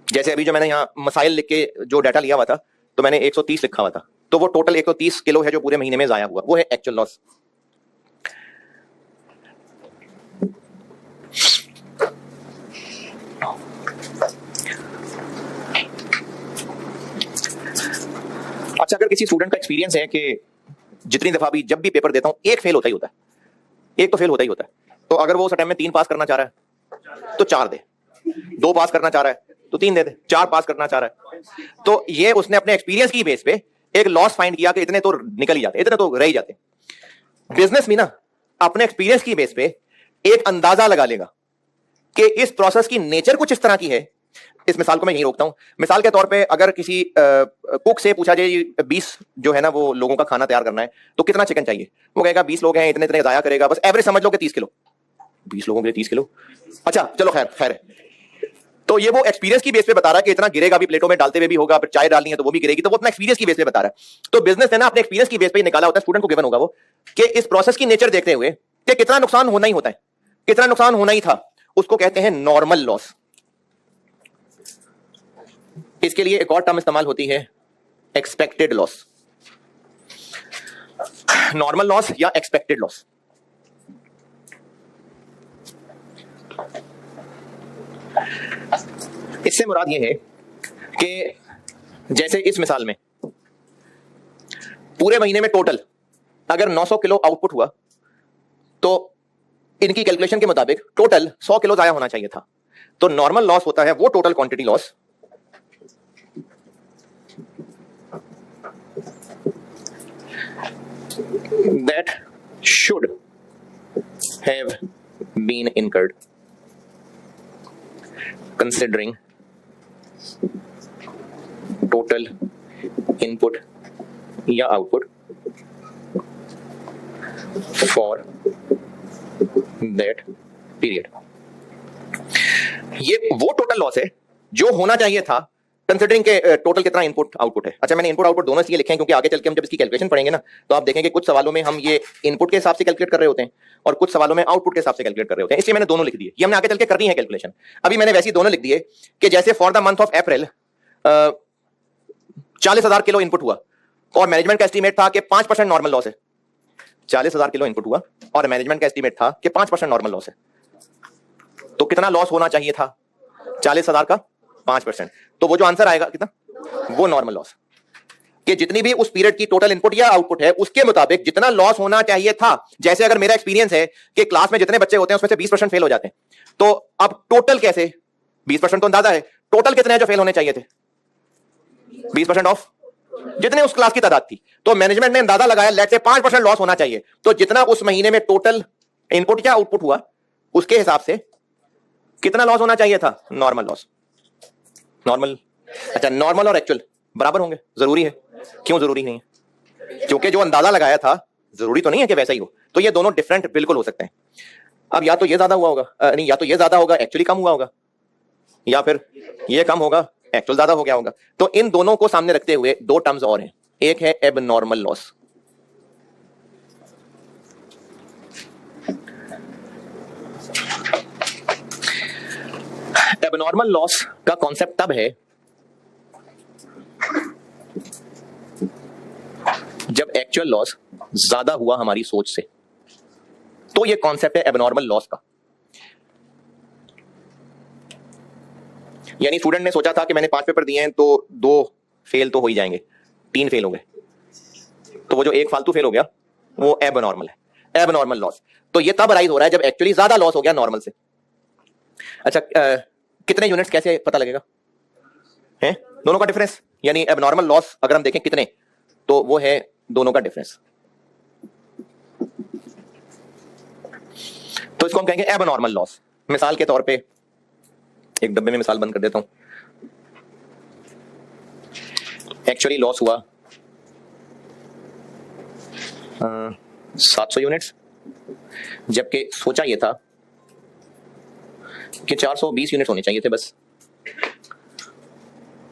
Speaker 1: जैसे अभी जो मैंने यहां मसाइल लिख के जो डाटा लिया हुआ था, तो मैंने 130 लिखा हुआ था, तो वो टोटल 130 किलो है जो पूरे महीने में जाया हुआ, वो है एक्चुअल लॉस। अच्छा, अगर किसी स्टूडेंट का एक्सपीरियंस है कि जितनी दफा भी जब भी पेपर देता हूं एक फेल होता ही होता है, एक तो फेल होता ही होता है, तो अगर वो उस टाइम में 3 पास करना चाह रहा है तो 4 दे, 2 पास करना चाह रहा है तो 3 दे दे, 4 पास करना चाह रहा है तो ये उसने अपने एक्सपीरियंस की बेस पे एक लॉस फाइंड किया कि इतने तो निकल ही जाते, इतने तो रह ही जाते। बिजनेस में ना अपने एक्सपीरियंस की बेस पे एक अंदाजा लगा लेगा कि इस प्रोसेस की नेचर कुछ इस तरह की है। इस मिसाल को मैं यहीं रोकता हूं। मिसाल के तौर पे अगर किसी कुक से पूछा जाए 20 जो है ना वो लोगों का खाना तैयार करना है तो कितना चिकन चाहिए, वो कहेगा 20 लोग हैं, इतने इतने जाया करेगा, बस एवरेज समझ लो कि 30 किलो। 20 लोगों के लिए 30 किलो, अच्छा चलो खैर खैर है। तो ये वो एक्सपीरियंस की बेस पे बता रहा है कि इतना गिरेगा भी, प्लेटों में डालते हुए भी होगा, फिर चाय डालनी है तो वो भी गिरेगी, तो वो अपना एक्सपीरियंस की बेस पे बता रहा है। तो बिजनेस है ना अपने एक्सपीरियंस की बेस पे निकाला होता है, स्टूडेंट को गिवन होगा वो कि इस प्रोसेस की नेचर देखते हुए कि कितना नुकसान होना ही होता है, कितना नुकसान होना ही था, उसको कहते हैं नॉर्मल लॉस। इसके लिए एक और टर्म इस्तेमाल होती है एक्सपेक्टेड लॉस। नॉर्मल लॉस या एक्सपेक्टेड लॉस। इससे मुराद यह है कि जैसे इस मिसाल में पूरे महीने में टोटल अगर 900 किलो आउटपुट हुआ तो इनकी कैलकुलेशन के मुताबिक टोटल 100 किलो जाया होना चाहिए था। तो नॉर्मल लॉस होता है वो total quantity loss that should have been incurred considering total input या output for that period। ये वो टोटल लॉस है जो होना चाहिए था कंसिडरिंग के टोटल कितना इनपुट आउटपुट है। अच्छा मैंने इनपुट आउटपुट दोनों इसलिए लिखे हैं क्योंकि आगे चल के हम जब इसकी कैलकुलेशन पढ़ेंगे ना तो आप देखेंगे कुछ सवालों में हम ये इनपुट के हिसाब से कैलकुलेट कर रहे होते हैं और कुछ सवालों में आउटपुट के हिसाब से कैलकुलेट कर रहे होते हैं, इसलिए मैंने दोनों लिख दिए। ये हमने आगे चल के करनी है कैलकुलेशन, अभी मैंने वैसे ही दोनों लिख दिए कि जैसे for the month of April 40,000 kilo input हुआ और मैनेजमेंट का एस्टीमेट था कि 5% नॉर्मल लॉस है। 40,000 किलो इनपुट हुआ और मैनेजमेंट का एस्टीमेट था कि 5% नॉर्मल लॉस है। तो कितना लॉस होना चाहिए था 40,000 का 5%, तो वो जो आंसर आएगा कितना, वो नॉर्मल लॉस कि जितनी भी उस पीरियड की टोटल इनपुट या आउटपुट है उसके मुताबिक जितना लॉस होना चाहिए था। जैसे अगर मेरा एक्सपीरियंस है कि क्लास में जितने बच्चे होते हैं उसमें से 20% फेल हो जाते हैं, तो अब टोटल कैसे 20% तो अंदाजा है, टोटल कितने हैं जो फेल होने चाहिए थे 20% ऑफ जितने उस क्लास की तादाद थी। तो मैनेजमेंट ने अंदाजा लगाया लेट से 5% लॉस होना चाहिए, तो जितना उस महीने में टोटल इनपुट या आउटपुट हुआ उसके हिसाब से कितना लॉस होना चाहिए था, नॉर्मल लॉस। नॉर्मल, अच्छा नॉर्मल और एक्चुअल बराबर होंगे, जरूरी है? क्यों जरूरी नहीं है? क्योंकि जो अंदाजा लगाया था जरूरी तो नहीं है कि वैसा ही हो, तो ये दोनों डिफरेंट बिल्कुल हो सकते हैं। अब या तो ये ज्यादा हुआ होगा, नहीं या तो ये ज्यादा होगा एक्चुअली कम हुआ होगा, या फिर ये कम होगा एक्चुअल ज्यादा हो गया होगा। तो इन दोनों को सामने रखते हुए दो टर्म्स और हैं, एक है एबनॉर्मल लॉस। एबनॉर्मल लॉस का कॉन्सेप्ट तब है जब एक्चुअल लॉस ज्यादा हुआ हमारी सोच से, तो ये कॉन्सेप्ट है एबनॉर्मल लॉस का। यानी स्टूडेंट ने सोचा था कि मैंने 5 पेपर दिए हैं तो 2 फेल तो हो ही जाएंगे, 3 फेल हो गए, तो वो जो एक फालतू फेल हो गया वो एबनॉर्मल है, एबनॉर्मल लॉस। तो ये तब राइज हो रहा है जब एक्चुअली ज्यादा लॉस हो गया नॉर्मल से। अच्छा कितने यूनिट्स कैसे पता लगेगा, हैं दोनों का डिफरेंस, यानी एबनॉर्मल लॉस अगर हम देखें कितने, तो वो है दोनों का डिफरेंस। तो इसको हम कहेंगे एबनॉर्मल लॉस। मिसाल के तौर पे एक डब्बे में मिसाल बंद कर देता हूं, एक्चुअली लॉस हुआ 700 यूनिट्स, जबकि सोचा यह था कि 420 यूनिट होने चाहिए थे, बस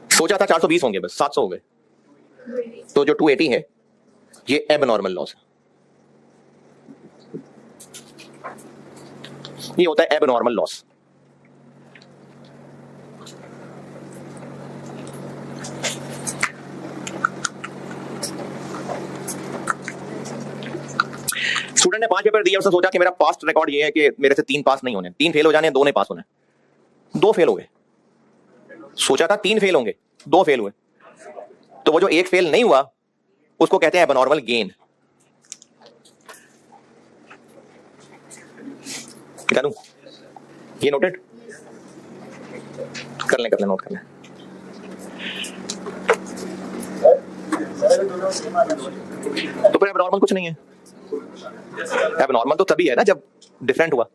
Speaker 1: सोचा था 420 होंगे, बस 700 हो गए। तो जो 280 है ये एबनॉर्मल लॉस है, ये होता है एबनॉर्मल लॉस। स्टूडेंट ने 5 पेपर दिए, उसने सोचा कि मेरा पास्ट रिकॉर्ड ये है कि मेरे से 3 पास नहीं होने, 3 फेल हो जाने, 2 नहीं पास होने, 2 फेल हो गए। सोचा था 3 फेल होंगे, 2 फेल हुए, तो वो जो एक फेल नहीं हुआ उसको कहते हैं एबनॉर्मल गेन। क्या दूं? ये नोटेड कर लें नोट कर लें। तो फिर एबनॉर्मल कुछ नहीं है। एबनॉर्मल तो तभी है ना जब डिफरेंट हुआ।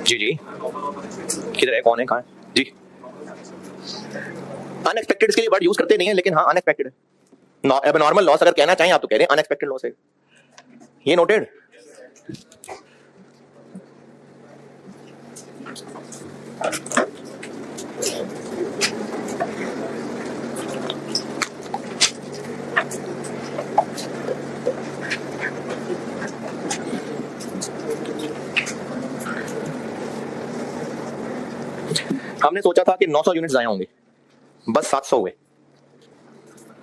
Speaker 1: जी जी, किधर है, कौन है, कहाँ है जी? अनएक्सपेक्टेड इसके लिए वर्ड यूज करते नहीं है, लेकिन हाँ अनएक्सपेक्टेड है। एबनॉर्मल लॉस अगर कहना चाहें आप तो कह रहे हैं अनएक्सपेक्टेड लॉस है। ये नोटेड। हमने सोचा था कि 900 यूनिट जाया होंगे, बस 700 हुए।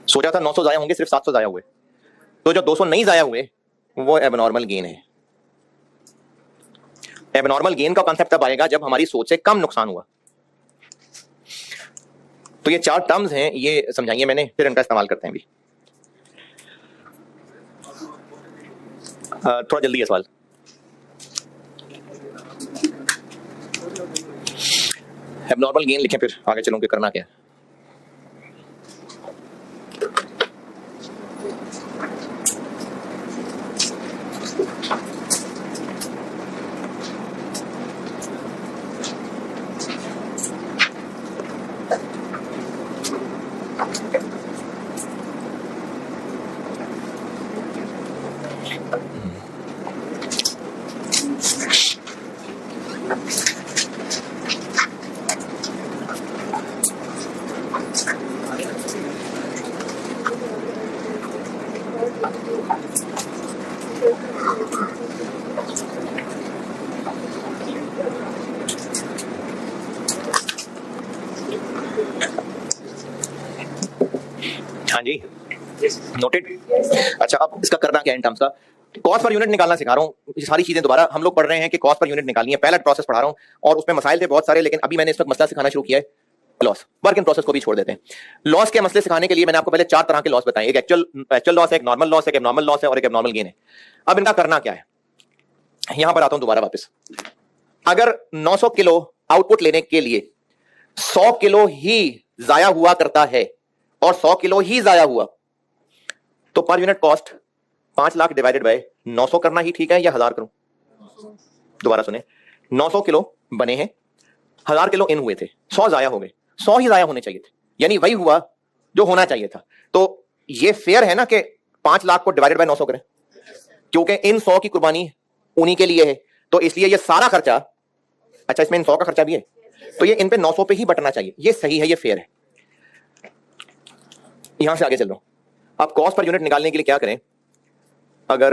Speaker 1: सोचा था 900 जाया होंगे, सिर्फ 700 जाया हुए। तो जो 200 नहीं जाया हुए वो एबनॉर्मल गेन है। एबनॉर्मल गेन का कांसेप्ट तब आएगा जब हमारी सोच से कम नुकसान हुआ। तो ये 4 टर्म्स हैं, ये समझाइए मैंने, फिर इनका इस्तेमाल करते हैं भी। थोड़ा जल्दी है सवाल। एबनॉर्मल गेन लिखें, फिर आगे चलूं कि करना क्या है। हाँ जी, नोटेड। अच्छा, अब इसका करना क्या है इन टर्म्स का? कॉस्ट पर यूनिट निकालना सिखा रहा हूँ। ये सारी चीजें दोबारा हम लोग पढ़ रहे हैं कि कॉस्ट पर यूनिट निकालनी है। पहला प्रोसेस पढ़ा रहा हूँ और उसमें मसाइल थे बहुत सारे, लेकिन अभी मैंने इस वक्त मसला सिखाना शुरू किया है लॉस। वर्क इन प्रोसेस को भी छोड़ देते हैं। लॉस के मसले सिखाने के लिए मैंने आपको पहले 4 तरह के लॉस बताए। एक एक्चुअल लॉस है, एक नॉर्मल लॉस है, एक एबनॉर्मल लॉस है और एक एबनॉर्मल गेन है। अब इनका करना क्या है, यहां पर आता हूं दोबारा वापस। अगर 900 किलो आउटपुट लेने के लिए 100 किलो ही जाया हुआ करता है और 100 किलो ही जाया हुआ, तो per unit cost 5 lakh divided by 900 करना ही ठीक है या 1000 करूं? दोबारा सुने, 900 किलो बने हैं, 1000 किलो इन हुए थे, 100 जाया हो गए, 100 ही जाया होने चाहिए थे, यानी वही हुआ जो होना चाहिए था। तो ये फेयर है ना कि 5 लाख को डिवाइडेड बाय 900 करें, क्योंकि इन 100 की कुर्बानी उन्हीं के लिए है, तो इसलिए ये सारा खर्चा, अच्छा इसमें इन 100 का खर्चा भी है, तो ये इन पे 900 पे ही बटना चाहिए। ये सही है, ये फेयर है। यहां से आगे चल रहा हूं। अब कॉस्ट पर यूनिट निकालने के लिए क्या करें? अगर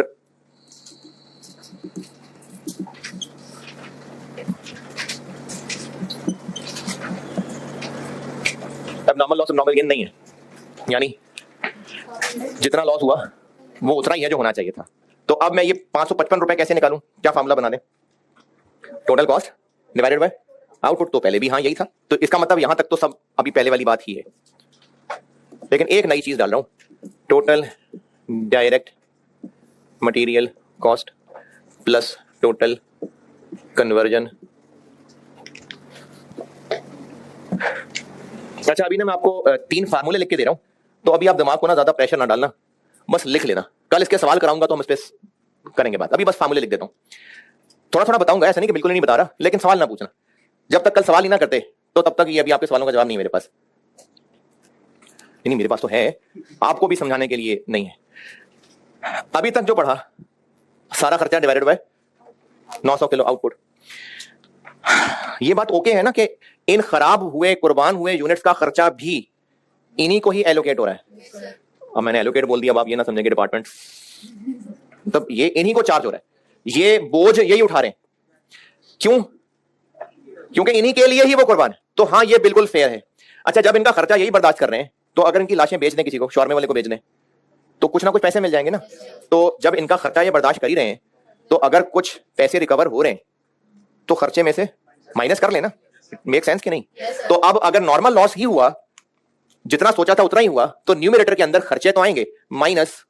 Speaker 1: एबनॉर्मल लॉस एबनॉर्मल गेन नहीं है, यानी जितना लॉस हुआ वो उतना ही है जो होना चाहिए था। तो अब मैं ये 555 रुपए कैसे निकालूं? क्या फार्मूला बना दें? Total cost divided by output. तो पहले भी हाँ यही था, तो इसका मतलब यहां तक तो सब अभी पहले वाली बात ही है, लेकिन एक नई चीज डाल रहा हूं। Total direct material cost plus total conversion. अच्छा, अभी ना मैं आपको 3 फार्मूले लिख के दे रहा हूं, तो अभी आप दिमाग को ना ज्यादा प्रेशर ना डालना, बस लिख लेना। कल इसके सवाल कराऊंगा तो हम इस पे करेंगे बात। अभी बस फार्मूले लिख देता हूं, थोड़ा थोड़ा बताऊंगा, ऐसा नहीं कि बिल्कुल नहीं बता रहा, लेकिन सवाल ना पूछना। जब तक कल सवाल ही ना करते तो तब तक ये अभी आपके सवालों का जवाब नहीं है मेरे पास। नहीं, मेरे पास तो है, आपको भी समझाने के लिए नहीं है। अभी तक जो पढ़ा सारा खर्चा डिवाइडेड बाय 900 किलो आउटपुट। ये बात ओके है ना कि इन खराब हुए कुर्बान हुए यूनिट्स का खर्चा भी इन्हीं को ही एलोकेट हो रहा है। अब मैंने एलोकेट बोल दिया, अब आप ये ना समझेंगे डिपार्टमेंट, तब ये इन्हीं को चार्ज हो रहा है, ये बोझ यही उठा रहे हैं। क्यों? क्योंकि इन्हीं के लिए ही वो कुर्बान है। तो हाँ, ये बिल्कुल फेयर है। अच्छा, जब इनका खर्चा यही बर्दाश्त कर रहे हैं, तो अगर इनकी लाशें बेच दें किसी को, शॉर्मे वाले को बेच दें, तो कुछ ना कुछ पैसे मिल जाएंगे ना। तो जब इनका खर्चा ये बर्दाश्त कर ही रहे हैं, तो अगर कुछ पैसे रिकवर हो रहे हैं तो खर्चे में से माइनस कर लेना। मेक सेंस कि नहीं? तो अब अगर नॉर्मल लॉस ही हुआ, जितना सोचा था उतना ही हुआ, तो न्यूमरेटर के अंदर खर्चे तो आएंगे, माइनस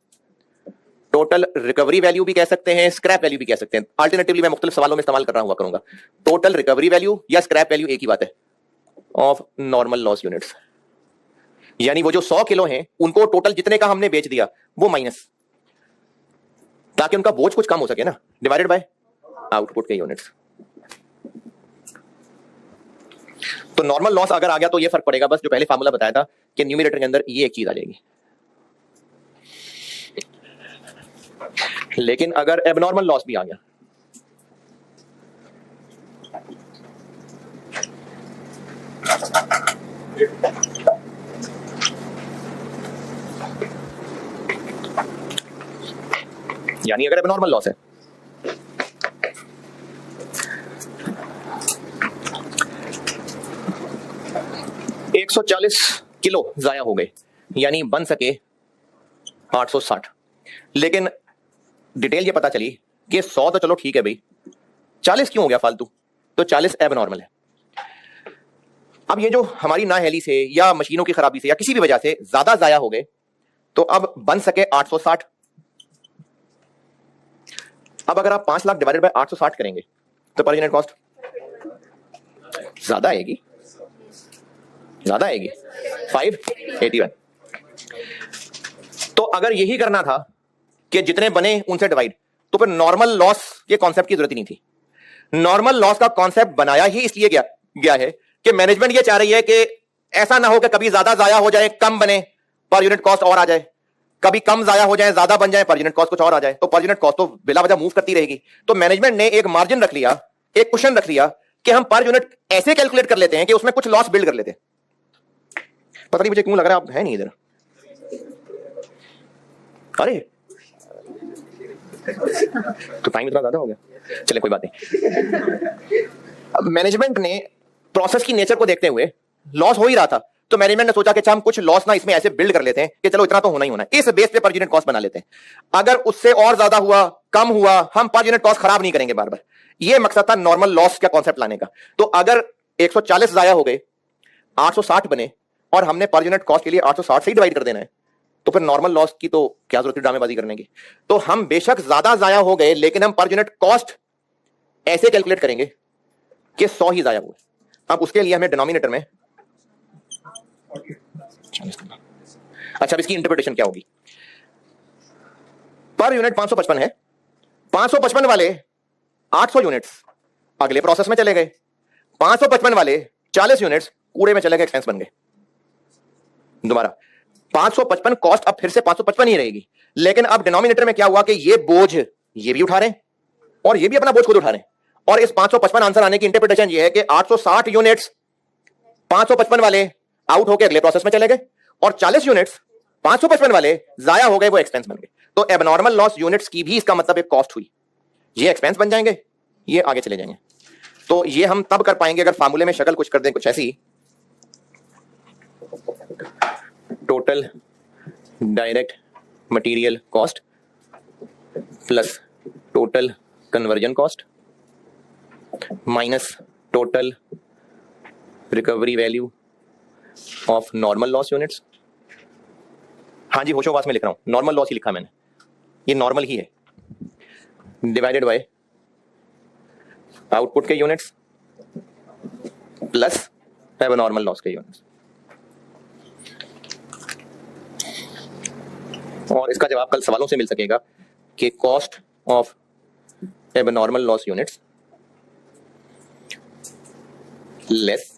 Speaker 1: टोटल रिकवरी वैल्यू भी कह सकते हैं, स्क्रैप वैल्यू भी कह सकते हैं। अल्टरनेटिवली मैं मुख्तलिफ सवालों में इस्तेमाल कर रहा हुआ करूंगा। टोटल रिकवरी वैल्यू या स्क्रैप वैल्यू एक ही बात है, ऑफ नॉर्मल लॉस यूनिट्स। यानी वो जो 100 किलो हैं उनको टोटल जितने का हमने बेच दिया वो माइनस, ताकि उनका बोझ कुछ कम हो सके ना, डिवाइडेड बाय आउटपुट के यूनिट्स। तो नॉर्मल लॉस अगर आ गया तो ये फर्क पड़ेगा, बस जो पहले फार्मूला बताया था कि न्यूमरेटर के अंदर ये एक चीज आ जाएगी। लेकिन अगर एबनॉर्मल लॉस भी आ गया, यानी अगर एबनॉर्मल लॉस है, एक 140 किलो जाया हो गए, यानी बन सके 860, लेकिन डिटेल ये पता चली कि 100 तो चलो ठीक है भाई, 40 क्यों हो गया फालतू? तो 40 एबनॉर्मल है। अब ये जो हमारी नाअहली से या मशीनों की खराबी से या किसी भी वजह से ज्यादा जाया हो गए, तो अब बन सके 860। अब अगर आप 5 लाख डिवाइडेड बाय 860 करेंगे तो पर यूनिट कॉस्ट ज्यादा आएगी, 581। तो अगर यही करना था कि जितने बने उनसे डिवाइड, तो फिर नॉर्मल लॉस के कॉन्सेप्ट की जरूरत ही नहीं थी। नॉर्मल लॉस का कॉन्सेप्ट बनाया ही इसलिए गया है कि मैनेजमेंट ये चाह रही है कि ऐसा ना हो कि कभी ज्यादा जाया हो जाए, कम बने, पर यूनिट कॉस्ट और आ जाए, कभी कम जाया हो जाए, ज्यादा बन जाए, पर यूनिट कॉस्ट कुछ और आ जाए, तो पर यूनिट कॉस्ट तो बिला वजह मूव करती रहेगी। तो मैनेजमेंट ने एक मार्जिन रख लिया, एक कुशन रख लिया कि हम पर यूनिट ऐसे कैलकुलेट कर लेते हैं कि उसमें कुछ लॉस बिल्ड कर लेते हैं। पता नहीं मुझे क्यों लग रहा है आप है नहीं इधर। अरे तो टाइम इतना ज्यादा हो गया, चले कोई बात नहीं। अब मैनेजमेंट ने प्रोसेस की नेचर को देखते हुए, लॉस हो ही रहा था, तो मैनेजमेंट ने सोचा कि हम कुछ लॉस ना इसमें ऐसे बिल्ड कर लेते हैं कि चलो इतना तो होना ही होना है, इस बेस पे पर यूनिट कॉस्ट बना लेते हैं। अगर उससे और ज्यादा हुआ, कम हुआ, हम पर यूनिट कॉस्ट खराब नहीं करेंगे बार बार। ये मकसद था नॉर्मल लॉस का कॉन्सेप्ट लाने का। तो अगर 140 जाया हो गए, 860 बने, और हमने पर यूनिट कॉस्ट के लिए 860 से ही डिवाइड कर देना है, तो फिर नॉर्मल लॉस की तो क्या जरूरत है ड्रामेबाजी करने की। तो हम बेशक ज्यादा जाया हो गए, लेकिन हम पर यूनिट कॉस्ट ऐसे कैलकुलेट करेंगे कि 100 ही जाया हुए। अब उसके लिए हमें डिनोमिनेटर में, अच्छा, इसकी इंटरप्रिटेशन क्या होगी? पर यूनिट 555 है, 555 वाले 800 यूनिट्स अगले प्रोसेस में चले गए, 555 वाले 40 यूनिट्स कूड़े में चले गए, एक्सपेंस बन गए। दोबारा 555 कॉस्ट अब फिर से 555 ही रहेगी, लेकिन अब डिनोमिनेटर में क्या हुआ कि ये बोझ ये भी उठा रहे हैं और ये भी अपना बोझ खुद उठा रहे हैं। और इस 555 आंसर आने की इंटरप्रिटेशन ये है कि 860 यूनिट्स 555 वाले आउट होकर अगले प्रोसेस में चले गए, और 40 यूनिट्स 555 वाले जाया हो गए, वो एक्सपेंस बन गए। तो एबनॉर्मल लॉस यूनिट्स की भी इसका मतलब एक कॉस्ट हुई, ये एक्सपेंस बन जाएंगे, ये आगे चले जाएंगे। तो ये हम तब कर पाएंगे अगर फार्मूले में शक्ल कुछ कर दें, कुछ ऐसी, total direct material cost plus total conversion cost minus total recovery value of normal loss units. हाँ जी, होशोवास में लिख रहा हूं, नॉर्मल लॉस ही लिखा मैंने, ये नॉर्मल ही है, डिवाइडेड बाय आउटपुट के यूनिट्स प्लस एबनॉर्मल लॉस के यूनिट्स। और इसका जवाब कल सवालों से मिल सकेगा कि cost of abnormal loss units less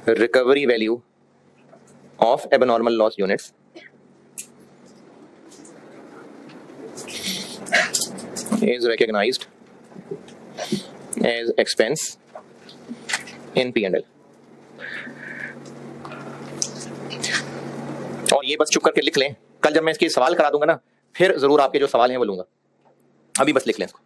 Speaker 1: recovery value of abnormal loss units is recognized as expense in P&L। और ये बस चुप करके लिख लें, कल जब मैं इसके सवाल करा दूंगा ना, फिर जरूर आपके जो सवाल हैं वो लूंगा, अभी बस लिख लें इसको।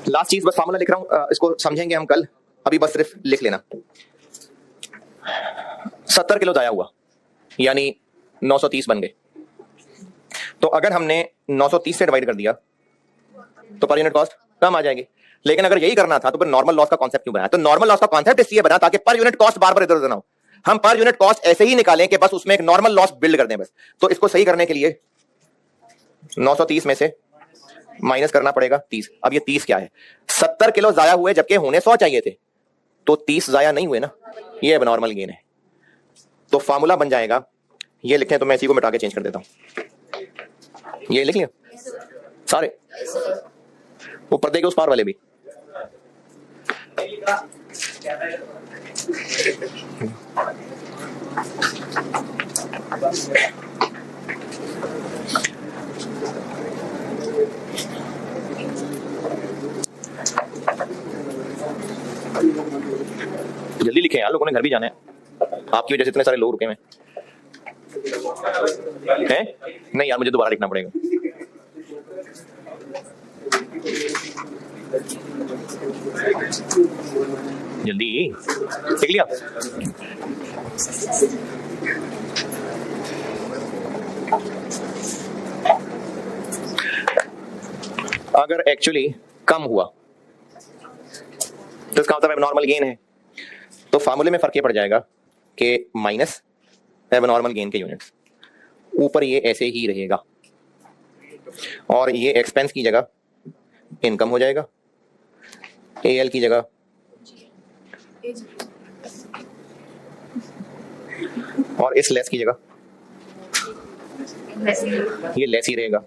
Speaker 1: लास्ट चीज बस फार्मूला लिख रहा हूं, इसको समझेंगे हम कल, अभी बस सिर्फ लिख लेना। 70 किलो जाया हुआ यानी 930 बन गए। तो अगर हमने 930 से डिवाइड कर दिया तो पर यूनिट कॉस्ट कम आ जाएगी। लेकिन अगर यही करना था तो फिर नॉर्मल लॉस का कॉन्सेप्ट क्यों बनाया? तो नॉर्मल लॉस का कॉन्सेप्ट इसलिए बना ताकि पर यूनिट कॉस्ट बार बार इधर उधर ना हो। हम पर यूनिट कॉस्ट ऐसे ही निकालें कि बस उसमें एक नॉर्मल लॉस बिल्ड कर दें बस। तो इसको सही करने के लिए 930 में से माइनस करना पड़ेगा 30। अब ये 30 क्या है? 70 किलो जाया हुए जबकि होने 100 चाहिए थे, तो 30 जाया नहीं हुए ना, ये एबनॉर्मल गेन है। तो फार्मूला बन जाएगा, ये लिखें तो मैं इसी को मिटा के चेंज कर देता हूं। ये लिख लिया सारे, वो पर्दे के उस पार वाले भी। जल्दी लिखें यार, लोगों ने घर भी जाना है। आपकी वजह से इतने सारे लोग रुके हुए हैं। नहीं यार, मुझे दोबारा लिखना पड़ेगा। जल्दी लिख लिया। अगर एक्चुअली कम हुआ तो इसका मतलब एबनॉर्मल गेन है। तो फार्मूले में फर्क ये पड़ जाएगा कि माइनस एबनॉर्मल गेन के यूनिट्स, ऊपर ये ऐसे ही रहेगा और ये एक्सपेंस की जगह इनकम हो जाएगा, एएल की जगह और इस लेस की जगह ये लेस ही रहेगा।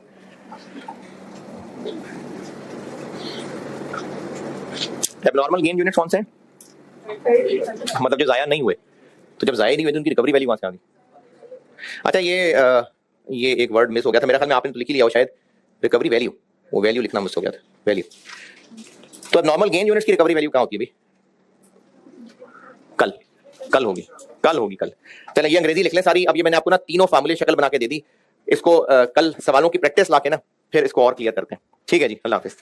Speaker 1: एबनॉर्मल गेन यूनिट कौन से हैं? मतलब जो जाया नहीं हुए। तो जब जाया नहीं हुए तो उनकी रिकवरी वैल्यू कहां से आ गई? अच्छा, ये एक वर्ड मिस हो गया था मेरे ख्याल में, आपने तो लिख ही लिया हो शायद, रिकवरी वैल्यू। वो वैल्यू लिखना मिस हो गया था, वैल्यू। तो एबनॉर्मल गेन यूनिट्स की रिकवरी वैल्यू कहां होती है भाई? कल होगी। चलो ये अंग्रेजी लिख लें सारी। अब ये मैंने आपको ना तीनों फार्मूले शक्ल बना के दे दी। इसको कल सवालों की प्रैक्टिस ला के ना फिर इसको और क्लियर करते हैं। ठीक है जी, अल्लाह हाफिज।